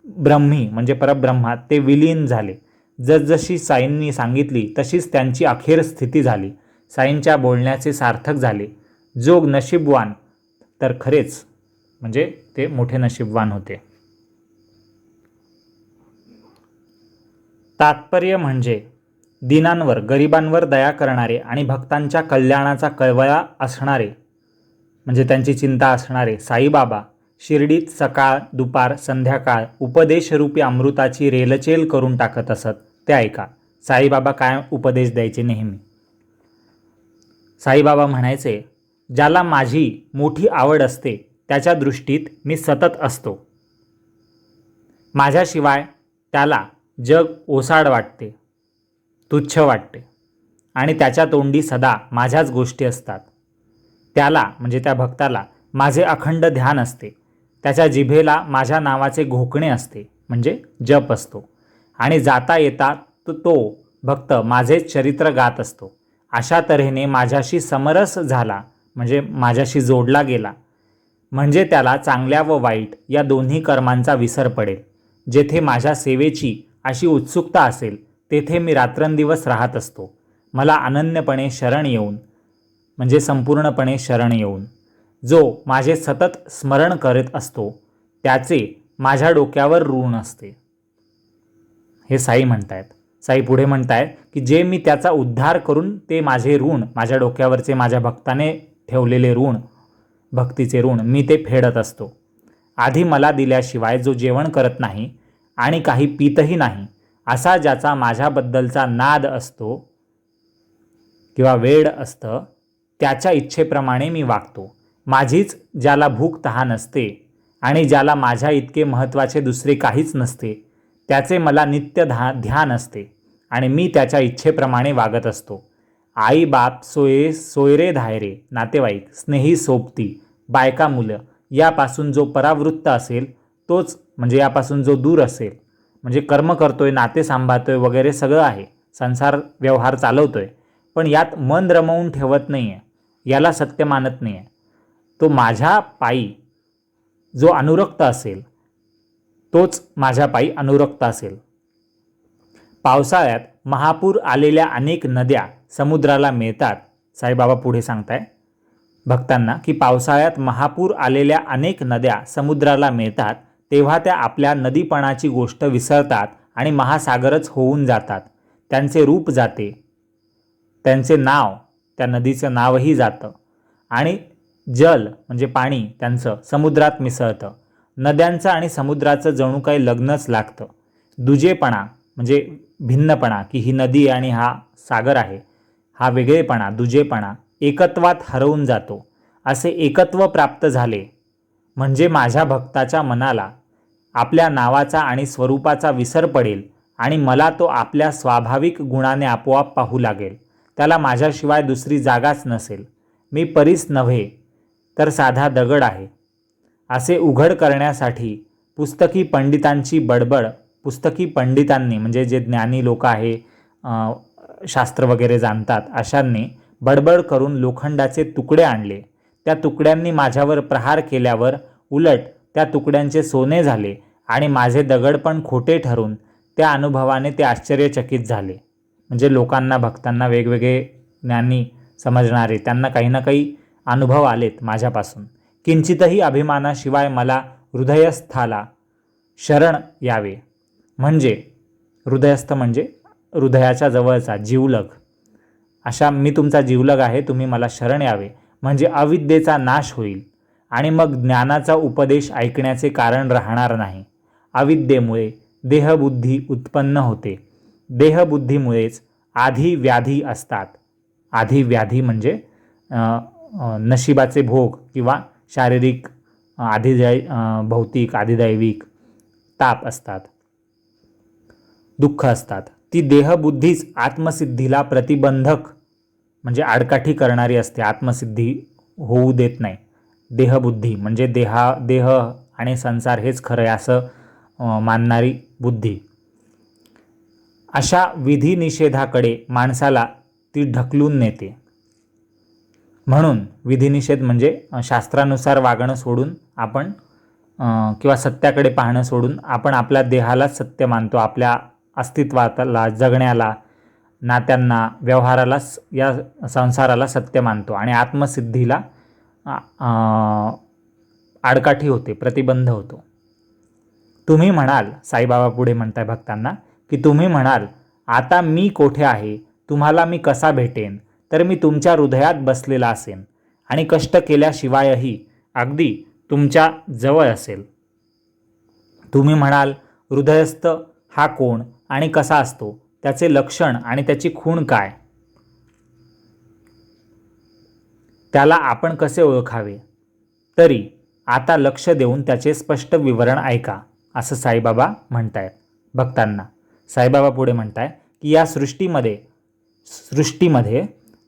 ब्रह्मी म्हणजे परब्रह्मात ते विलीन झाले. जसजशी साईंनी सांगितली तशीच त्यांची अखेर स्थिती झाली. साईंच्या बोलण्याचे सार्थक झाले. जोग नशीबवान तर खरेच, म्हणजे ते मोठे नशीबवान होते. तात्पर्य म्हणजे दीनांवर, गरिबांवर दया करणारे आणि भक्तांच्या कल्याणाचा कळवळा असणारे, म्हणजे त्यांची चिंता असणारे साईबाबा शिर्डीत सकाळ, दुपार, संध्याकाळ उपदेशरूपी अमृताची रेलचेल करून टाकत असत. ते ऐका. साईबाबा काय उपदेश द्यायचे नेहमी. साईबाबा म्हणायचे, ज्याला माझी मोठी आवड असते त्याच्या दृष्टीत मी सतत असतो. माझ्याशिवाय त्याला जग ओसाड वाटते, तुच्छ वाटते आणि त्याच्या तोंडी सदा माझ्याच गोष्टी असतात. त्याला म्हणजे त्या भक्ताला माझे अखंड ध्यान असते. त्याच्या जिभेला माझ्या नावाचे घोकणे असते म्हणजे जप असतो आणि जाता येता तो भक्त माझेच चरित्र गात असतो. अशा तऱ्हेने माझ्याशी समरस झाला म्हणजे माझ्याशी जोडला गेला म्हणजे त्याला चांगल्या व वाईट या दोन्ही कर्मांचा विसर पडेल. जेथे माझ्या सेवेची अशी उत्सुकता असेल तेथे मी रात्रंदिवस राहत असतो. मला अनन्यपणे शरण येऊन म्हणजे संपूर्णपणे शरण येऊन जो माझे सतत स्मरण करत असतो त्याचे माझ्या डोक्यावर ऋण असते. हे साई म्हणतायत. साई पुढे म्हणतायत की जे मी त्याचा उद्धार करून ते माझे ऋण, माझ्या डोक्यावरचे माझ्या भक्ताने ठेवलेले ऋण, भक्तीचे ऋण मी ते फेडत असतो. आधी मला दिल्याशिवाय जो जेवण करत नाही आणि काही पीतही नाही असा ज्याचा माझ्याबद्दलचा नाद असतो किंवा वेड असतं त्याच्या इच्छेप्रमाणे मी वागतो. माझीच ज्याला भूक तहान असते आणि ज्याला माझ्या इतके महत्त्वाचे दुसरे काहीच नसते त्याचे मला नित्य ध्यान असते आणि मी त्याच्या इच्छेप्रमाणे वागत असतो. आई बाप सोयरे धायरे नातेवाईक स्नेही सोबती बायका मुलं यापासून जो परावृत्त असेल तोच म्हणजे यापासून जो दूर असेल म्हणजे कर्म करतोय, नाते सांभाळतोय वगैरे सगळं आहे, संसार व्यवहार चालवतोय पण यात मन रमवून ठेवत नाही आहे, याला सत्य मानत नाही आहे, तो माझ्या पायी जो अनुरक्त असेल तोच माझ्या पायी अनुरक्त असेल. पावसाळ्यात महापूर आलेल्या अनेक नद्या समुद्राला मिळतात. साईबाबा पुढे सांगताय भक्तांना की पावसाळ्यात महापूर आलेल्या अनेक नद्या समुद्राला मिळतात तेव्हा त्या आपल्या नदीपणाची गोष्ट विसरतात आणि महासागरच होऊन जातात. त्यांचे रूप जाते, त्यांचे नाव, त्या नदीचं नावही जातं आणि जल म्हणजे पाणी त्यांचं समुद्रात मिसळतं. नद्यांचं आणि समुद्राचं जणू काही लग्नच लागतं. दुजेपणा म्हणजे भिन्नपणा की ही नदी आणि हा सागर आहे, हा वेगळेपणा, दुजेपणा एकत्वात हरवून जातो. असे एकत्व प्राप्त झाले म्हणजे माझ्या भक्ताच्या मनाला आपल्या नावाचा आणि स्वरूपाचा विसर पडेल आणि मला तो आपल्या स्वाभाविक गुणाने आपोआप पाहू लागेल. त्याला माझ्याशिवाय दुसरी जागाच नसेल. मी परीस नव्हे तर साधा दगड आहे असे उघड करण्यासाठी पुस्तकी पंडितांची बडबड, पुस्तकी पंडितांनी म्हणजे जे ज्ञानी लोक आहे, शास्त्र वगैरे जाणतात अशांनी बडबड करून लोखंडाचे तुकडे आणले. त्या तुकड्यांनी माझ्यावर प्रहार केल्यावर उलट त्या तुकड्यांचे सोने झाले आणि माझे दगड पण खोटे ठरून त्या अनुभवाने ते आश्चर्यचकित झाले. म्हणजे लोकांना, भक्तांना, वेगवेगळे ज्ञानी समजणारे त्यांना काही ना काही अनुभव आलेत माझ्यापासून. किंचितही अभिमानाशिवाय मला हृदयस्थाला शरण यावे म्हणजे हृदयस्थ म्हणजे हृदयाच्या जवळचा जीवलग, अशा मी तुमचा जीवलग आहे, तुम्ही मला शरण यावे म्हणजे अविद्येचा नाश होईल आणि मग ज्ञानाचा उपदेश ऐकण्याचे कारण राहणार नाही. अविद्येमुळे देहबुद्धी उत्पन्न होते. देहबुद्धीमुळेच आधी व्याधी असतात. आधी व्याधी म्हणजे नशिबाचे भोग किंवा शारीरिक भौतिक आधिदैविक ताप असतात, दुःख असतात. ती देहबुद्धीच आत्मसिद्धीला प्रतिबंधक म्हणजे आडकाठी करणारी असते, आत्मसिद्धी होऊ देत नाही. देहबुद्धी म्हणजे देह आणि संसार हेच खरं आहे असं मानणारी बुद्धी. अशा विधिनिषेधाकडे माणसाला ती ढकलून नेते. म्हणून विधिनिषेध म्हणजे शास्त्रानुसार वागणं सोडून आपण किंवा सत्याकडे पाहणं सोडून आपण आपल्या देहालाच सत्य मानतो, आपल्या अस्तित्वाला, जगण्याला, नात्यांना, व्यवहाराला, या संसाराला सत्य मानतो आणि आत्मसिद्धीला आडकाठी होते, प्रतिबंध होतो. तुम्ही म्हणाल, साईबाबा पुढे म्हणताय भक्तांना की तुम्ही म्हणाल आता मी कोठे आहे, तुम्हाला मी कसा भेटेन, तर मी तुमच्या हृदयात बसलेला असेन आणि कष्ट केल्याशिवायही अगदी तुमच्या जवळ असेल. तुम्ही म्हणाल हृदयस्थ हा कोण आणि कसा असतो, त्याचे लक्षण आणि त्याची खूण काय, त्याला आपण कसे ओळखावे, तरी आता लक्ष देऊन त्याचे स्पष्ट विवरण ऐका असं साईबाबा म्हणतायत भक्तांना. साईबाबा पुढे म्हणताय की या सृष्टीमध्ये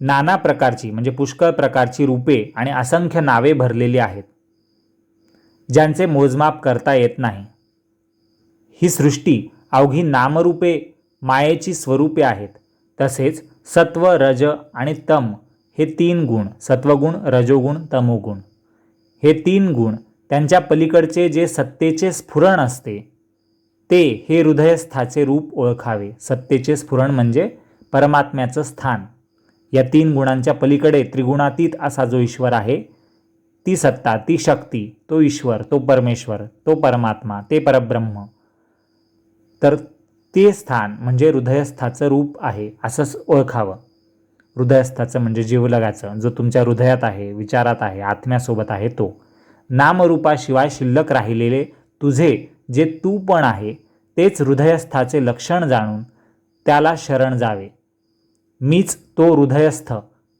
नाना प्रकारची म्हणजे पुष्कळ प्रकारची रूपे आणि असंख्य नावे भरलेली आहेत, ज्यांचे मोजमाप करता येत नाही. ही सृष्टी अवघी नामरूपे मायेची स्वरूपे आहेत. तसेच सत्व, रज आणि तम हे 3 गुण, सत्वगुण, रजोगुण, तमोगुण हे 3 गुण, त्यांच्या पलीकडचे जे सत्तेचे स्फुरण असते ते हे हृदयस्थाचे रूप ओळखावे. सत्तेचे स्फुरण म्हणजे परमात्म्याचं स्थान. या 3 गुणांच्या पलीकडे त्रिगुणातीत असा जो ईश्वर आहे, ती सत्ता, ती शक्ती, तो ईश्वर, तो परमेश्वर, तो परमात्मा, ते परब्रह्म, तर ते स्थान म्हणजे हृदयस्थाचं रूप आहे असंच ओळखावं. हृदयस्थाचं म्हणजे जीवलगाचं, जो तुमच्या हृदयात आहे, विचारात आहे, आत्म्यासोबत आहे तो. नामरूपाशिवाय शिल्लक राहिलेले तुझे जे तू पण आहे तेच हृदयस्थाचे लक्षण जाणून त्याला शरण जावे. मीच तो हृदयस्थ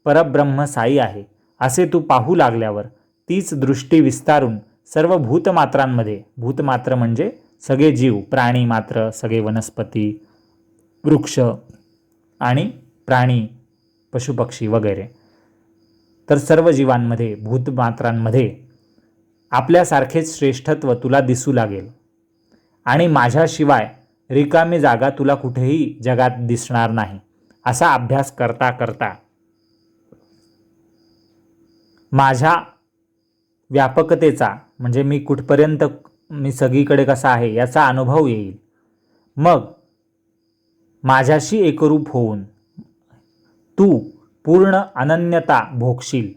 परब्रह्म साई आहे असे तू पाहू लागल्यावर तीच दृष्टी विस्तारून सर्व भूतमात्रांमध्ये, भूतमात्र म्हणजे सगळे जीव, प्राणी मात्र, सगळे वनस्पती, वृक्ष आणि प्राणी, पशुपक्षी वगैरे, तर सर्व जीवांमध्ये, भूतमात्रांमध्ये आपल्यासारखेच श्रेष्ठत्व तुला दिसू लागेल आणि माझ्याशिवाय रिकामी जागा तुला कुठेही जगात दिसणार नाही. असा अभ्यास करता करता माझ्या व्यापकतेचा म्हणजे मी कुठपर्यंत, मी सगळीकडे कसा आहे याचा अनुभव येईल. मग माझ्याशी एकरूप होऊन तू पूर्ण अनन्यता भोगशील.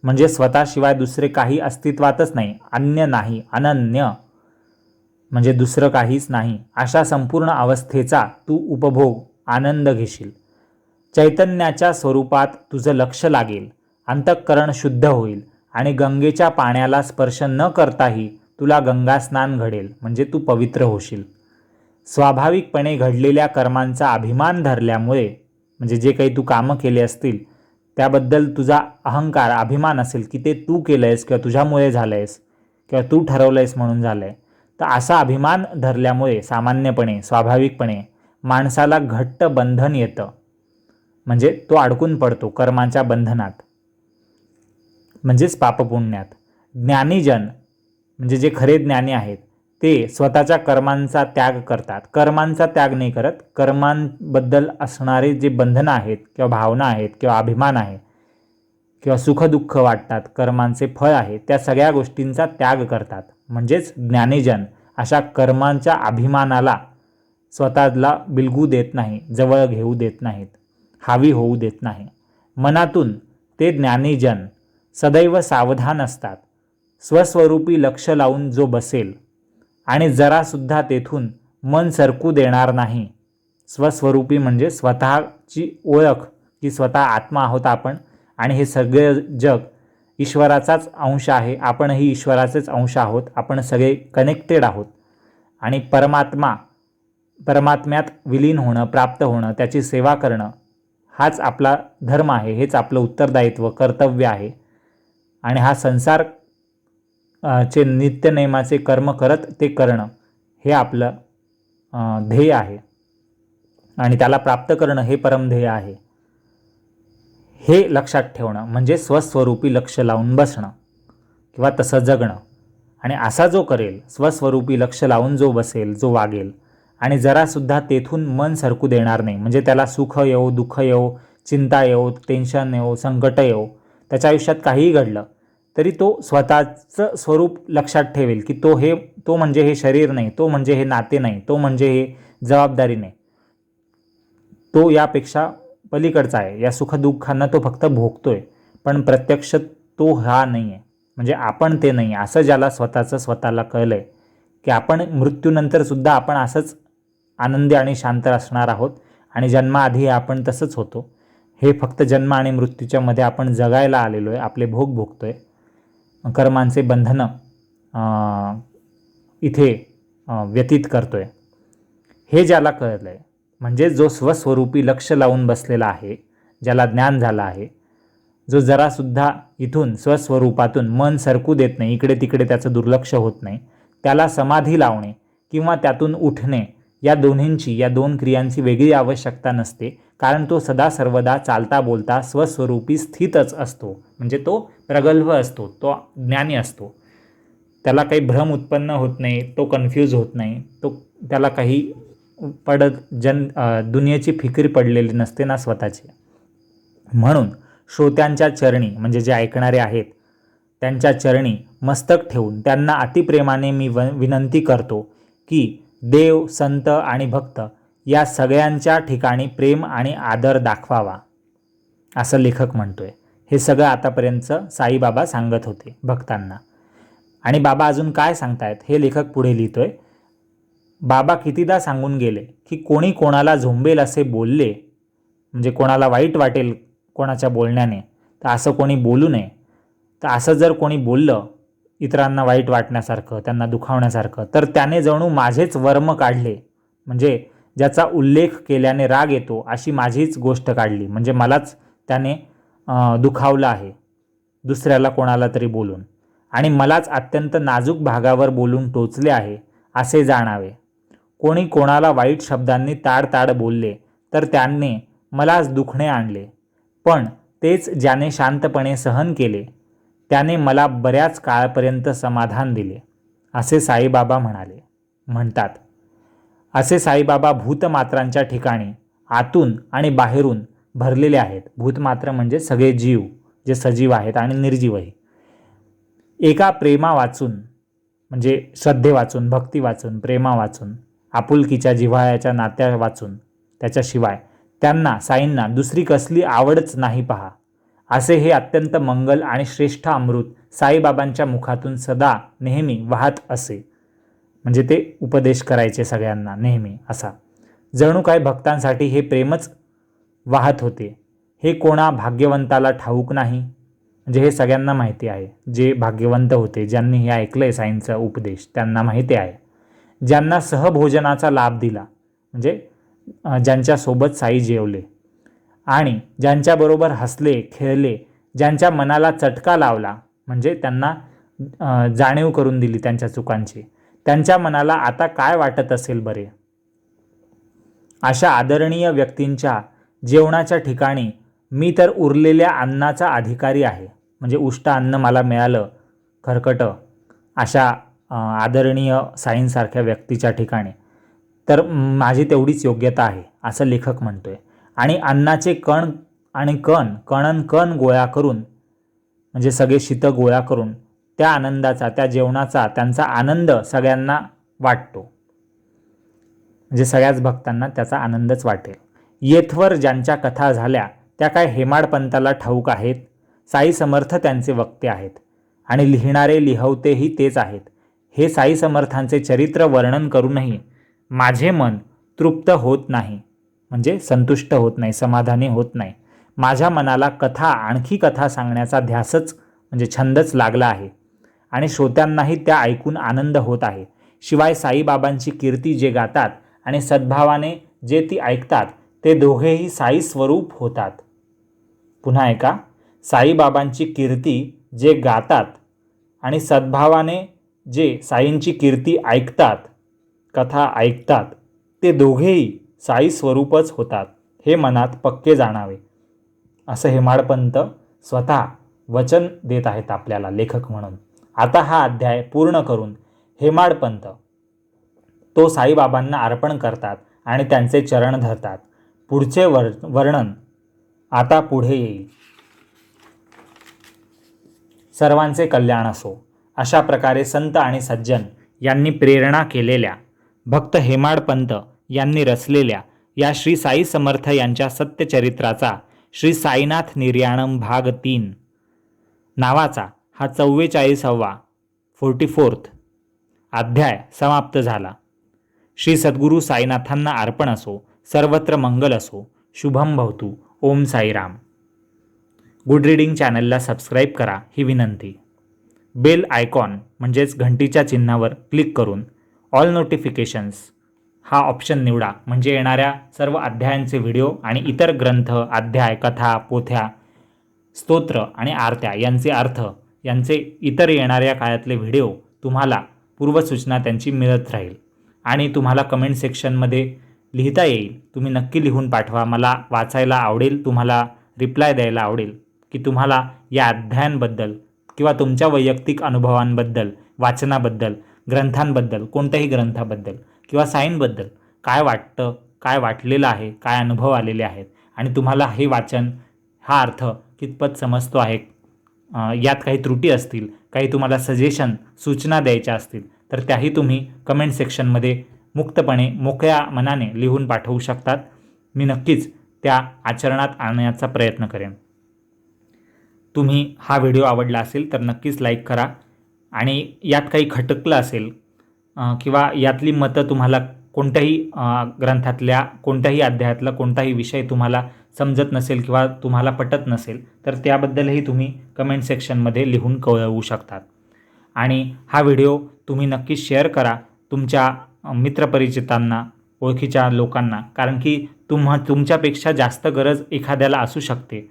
म्हणजे स्वतःशिवाय दुसरे काही अस्तित्वातच नाही, अन्य नाही, अनन्य म्हणजे दुसरं काहीच नाही, अशा संपूर्ण अवस्थेचा तू उपभोग, आनंद घेशील. चैतन्याच्या स्वरूपात तुझं लक्ष लागेल, अंतःकरण शुद्ध होईल आणि गंगेच्या पाण्याला स्पर्श न करताही तुला गंगा स्नान घडेल, म्हणजे तू पवित्र होशील. स्वाभाविकपणे घडलेल्या कर्मांचा अभिमान धरल्यामुळे, म्हणजे जे काही तू कामं केले असतील त्याबद्दल तुझा अहंकार, अभिमान असेल की ते तू केलंयस किंवा तुझ्यामुळे झालंयस किंवा तू ठरवलंयस म्हणून झालंय, तर असा अभिमान धरल्यामुळे सामान्यपणे, स्वाभाविकपणे माणसाला घट्ट बंधन येतं. म्हणजे तो अडकून पडतो कर्मांच्या बंधनात, म्हणजेच पापपुण्यात. ज्ञानीजन म्हणजे जे खरे ज्ञानी आहेत ते स्वतःच्या कर्मांचा त्याग करतात. कर्मांचा त्याग नाही करत, कर्मांबद्दल असणारे जे बंधनं आहेत किंवा भावना आहेत किंवा अभिमान आहे किंवा सुखदुःख वाटतात, कर्मांचे फळ आहे, त्या सगळ्या गोष्टींचा त्याग करतात. म्हणजेच ज्ञानीजन अशा कर्मांच्या अभिमानाला स्वतःला बिलगू देत नाही, जवळ घेऊ देत नाहीत, हावी होऊ देत नाही. मनातून ते ज्ञानीजन सदैव सावधान असतात. स्वस्वरूपी लक्ष लावून जो बसेल आणि जरासुद्धा तेथून मन सरकू देणार नाही. स्वस्वरूपी म्हणजे स्वतःची ओळख की स्वतः आत्मा आहोत आपण आणि हे सगळे जग ईश्वराचाच अंश आहे, आपणही ईश्वराचेच अंश आहोत, आपण सगळे कनेक्टेड आहोत आणि परमात्म्यात विलीन होणं, प्राप्त होणं, त्याची सेवा करणं हाच आपला धर्म आहे, हेच आपलं उत्तरदायित्व, कर्तव्य आहे. आणि हा संसार चे नित्यनेमाचे कर्म करत ते करणं हे आपलं ध्येय आहे आणि त्याला प्राप्त करणं हे परमध्येय आहे. हे लक्षात ठेवणं म्हणजे स्वस्वरूपी लक्ष लावून बसणं किंवा तसं जगणं. आणि असा जो करेल, स्वस्वरूपी लक्ष लावून जो बसेल, जो वागेल आणि जरासुद्धा तेथून मन सरकू देणार नाही, म्हणजे त्याला सुख येवो, दुःख येवो, चिंता येवो, टेन्शन येवो, संकट येवो, त्याच्या आयुष्यात काहीही घडलं तरी तो स्वतःचं स्वरूप लक्षात ठेवेल की तो म्हणजे हे शरीर नाही, तो म्हणजे हे नाते नाही, तो म्हणजे हे जबाबदारी नाही, तो यापेक्षा पलीकडचा आहे. या सुखदुःखांना तो फक्त भोगतोय, पण प्रत्यक्ष तो हा नाही आहे, म्हणजे आपण ते नाही. असं ज्याला स्वतःला कळलं आहे की आपण मृत्यूनंतरसुद्धा आपण असंच आनंदी आणि शांत असणार आहोत आणि जन्माआधी आपण तसंच होतो, हे फक्त जन्म आणि मृत्यूच्या मध्ये आपण जगायला आलेलो आहे, आपले भोग भोगतोय, कर्मांचे बंधनं इथे व्यतीत करतोय, हे ज्याला कळलं आहे, म्हणजे जो स्वस्वरूपी लक्ष लावून बसलेला आहे, ज्याला ज्ञान झालं आहे, जो जरासुद्धा इथून स्वस्वरूपातून मन सरकू देत नाही, इकडे तिकडे त्याचं दुर्लक्ष होत नाही, त्याला समाधी लावणे किंवा त्यातून उठणे या दोन क्रियांची वेगळी आवश्यकता नसते, कारण तो सदा सर्वदा चालता बोलता स्वस्वरूपी स्थितच असतो. म्हणजे तो प्रगल्भ असतो, तो ज्ञानी असतो. त्याला काही भ्रम उत्पन्न होत नाही, तो कन्फ्यूज होत नाही, त्याला काही दुनियेची फिकीर पडलेली नसते ना स्वतःची. म्हणून श्रोत्यांच्या चरणी म्हणजे जे ऐकणारे आहेत त्यांच्या चरणी मस्तक ठेवून त्यांना अतिप्रेमाने मी विनंती करतो की देव, संत आणि भक्त या सगळ्यांच्या ठिकाणी प्रेम आणि आदर दाखवावा, असं लेखक म्हणतोय. हे सगळं आतापर्यंतचं साईबाबा सांगत होते भक्तांना. आणि बाबा अजून काय सांगतायत हे लेखक पुढे लिहितोय. बाबा कितीदा सांगून गेले की कोणी कोणाला झोंबेल असे बोलले, म्हणजे कोणाला वाईट वाटेल कोणाच्या बोलण्याने, तर असं कोणी बोलू नये. तर असं जर कोणी बोललं इतरांना वाईट वाटण्यासारखं, त्यांना दुखावण्यासारखं, तर त्याने जणू माझेच वर्म काढले, म्हणजे ज्याचा उल्लेख केल्याने राग येतो अशी माझीच गोष्ट काढली, म्हणजे मलाच त्याने दुखावलं आहे दुसऱ्याला कोणाला तरी बोलून, आणि मलाच अत्यंत नाजूक भागावर बोलून टोचले आहे असे जाणावे. कोणी कोणाला वाईट शब्दांनी ताड बोलले तर त्याने मलाच दुखणे आणले, पण तेच ज्याने शांतपणे सहन केले त्याने मला बऱ्याच काळापर्यंत समाधान दिले, असे साईबाबा म्हणतात. असे साईबाबा भूतमात्रांच्या ठिकाणी आतून आणि बाहेरून भरलेले आहेत. भूतमात्र म्हणजे सगळे जीव जे सजीव आहेत आणि निर्जीवही. एका प्रेमा वाचून म्हणजे श्रद्धे वाचून, भक्ती वाचून, प्रेमा वाचून, आपुलकीच्या जिव्हाळ्याच्या नात्या वाचून, त्याच्याशिवाय त्यांना साईंना दुसरी कसली आवडच नाही पहा. असे हे अत्यंत मंगल आणि श्रेष्ठ अमृत साईबाबांच्या मुखातून सदा नेहमी वाहत असे. म्हणजे ते उपदेश करायचे सगळ्यांना नेहमी असा. जणू काय भक्तांसाठी हे प्रेमच वाहत होते. हे कोणा भाग्यवंताला ठाऊक नाही. म्हणजे हे सगळ्यांना माहिती आहे. जे भाग्यवंत होते, ज्यांनी हे ऐकलंय साईंचा उपदेश, त्यांना माहिती आहे. ज्यांना सहभोजनाचा लाभ दिला, म्हणजे ज्यांच्यासोबत साई जेवले आणि ज्यांच्याबरोबर हसले, खेळले, ज्यांच्या मनाला चटका लावला, म्हणजे त्यांना जाणीव करून दिली त्यांच्या चुकांची, त्यांच्या मनाला आता काय वाटत असेल बरे. अशा आदरणीय व्यक्तींच्या जेवणाच्या ठिकाणी मी तर उरलेल्या अन्नाचा अधिकारी आहे. म्हणजे उष्ट अन्न मला मिळालं खरकटं अशा आदरणीय साईंसारख्या व्यक्तीच्या ठिकाणी, तर माझी तेवढीच योग्यता आहे, असं लेखक म्हणतोय. आणि अन्नाचे कण आणि कण गोळा करून, म्हणजे सगळे शीत गोळा करून त्या आनंदाचा, त्या जेवणाचा त्यांचा आनंद सगळ्यांना वाटतो. म्हणजे सगळ्याच भक्तांना त्याचा आनंदच वाटेल. येथवर ज्यांच्या कथा झाल्या त्या काय हेमाडपंताला ठाऊक आहेत. साई समर्थ त्यांचे वक्ते आहेत आणि लिहिणारे लिहवतेही तेच आहेत. हे साई समर्थांचे चरित्र वर्णन करूनही माझे मन तृप्त होत नाही, म्हणजे संतुष्ट होत नाही, समाधानी होत नाही. माझ्या मनाला आणखी कथा सांगण्याचा ध्यासच म्हणजे छंदच लागला आहे आणि श्रोत्यांनाही त्या ऐकून आनंद होत आहे. शिवाय साईबाबांची कीर्ती जे गातात आणि सद्भावाने जे ती ऐकतात ते दोघेही साई स्वरूप होतात. पुन्हा ऐका, साईबाबांची कीर्ती जे गातात आणि सद्भावाने जे साईंची कीर्ती ऐकतात, कथा ऐकतात, ते दोघेही साई स्वरूपच होतात, हे मनात पक्के जाणावे, असं हेमाडपंत स्वतः वचन देत आहेत आपल्याला लेखक म्हणून. आता हा अध्याय पूर्ण करून हेमाडपंत तो साईबाबांना अर्पण करतात आणि त्यांचे चरण धरतात. पुढचे वर्णन आता पुढे येईल. सर्वांचे कल्याण असो. अशा प्रकारे संत आणि सज्जन यांनी प्रेरणा केलेल्या, भक्त हेमाडपंत यांनी रचलेल्या या श्री साई समर्थ यांच्या सत्यचरित्राचा श्री साईनाथ निर्याणम भाग 3 नावाचा हा 44वा 44th अध्याय समाप्त झाला. श्री सद्गुरू साईनाथांना अर्पण असो. सर्वत्र मंगल असो. शुभम भवतु. ओम साईराम. गुड रीडिंग चॅनलला सबस्क्राईब करा ही विनंती. बेल आयकॉन म्हणजेच घंटीच्या चिन्हावर क्लिक करून ऑल नोटिफिकेशन्स हा ऑप्शन निवडा, म्हणजे येणाऱ्या सर्व अध्यायांचे व्हिडिओ आणि इतर ग्रंथ, अध्याय, कथा, पोथ्या, स्तोत्र आणि आरत्या यांचे अर्थ यांचे इतर येणाऱ्या काळातले व्हिडिओ तुम्हाला पूर्वसूचना त्यांची मिळत राहील. आणि तुम्हाला कमेंट सेक्शनमध्ये लिहिता येईल. तुम्ही नक्की लिहून पाठवा. मला वाचायला आवडेल, तुम्हाला रिप्लाय द्यायला आवडेल की तुम्हाला या अध्यायांबद्दल किंवा तुमच्या वैयक्तिक अनुभवांबद्दल, वाचनाबद्दल, ग्रंथांबद्दल, कोणत्याही ग्रंथाबद्दल किंवा सायन्सबद्दल काय वाटतं, काय वाटलेलं आहे, काय अनुभव आलेले आहेत आणि तुम्हाला हे वाचन, हा अर्थ कितपत समजतो आहे, यात काही त्रुटी असतील, काही तुम्हाला सजेशन, सूचना द्यायच्या असतील तर त्याही तुम्ही कमेंट सेक्शनमध्ये मुक्तपणे, मोकळ्या मनाने लिहून पाठवू शकतात. मी नक्कीच त्या आचरणात आणण्याचा प्रयत्न करेन. तुम्ही हा व्हिडिओ आवडला असेल तर नक्कीच लाईक करा आणि यात काही खटकलं असेल किंवा यातली मतं तुम्हाला कोणत्याही ग्रंथातल्या कोणत्याही अध्यायातला कोणताही विषय तुम्हाला समजत नसेल किंवा तुम्हाला पटत नसेल तर त्याबद्दलही तुम्ही कमेंट सेक्शनमध्ये लिहून कळवू शकतात. आणि हा व्हिडिओ तुम्ही नक्की शेअर करा तुमच्या मित्रपरिचितांना, ओळखीच्या लोकांना, कारण की तुमच्यापेक्षा जास्त गरज एखाद्याला असू शकते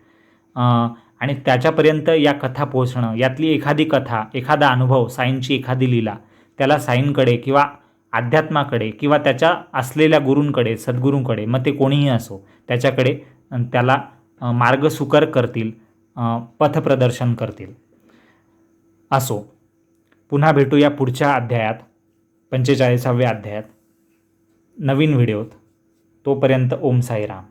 आणि त्याच्यापर्यंत या कथा पोहोचणं, यातली एखादी कथा, एखादा अनुभव, साईंची एखादी लीला त्याला साईंकडे किंवा अध्यात्माकडे किंवा त्याच्या असलेल्या गुरूंकडे, सद्गुरूंकडे, मग ते कोणीही असो, त्याच्याकडे त्याला मार्ग सुकर करतील, पथप्रदर्शन करतील. असो, पुन्हा भेटूया पुढच्या अध्यायात, 45व्या अध्यायात, नवीन व्हिडिओत. तोपर्यंत ओम साईराम.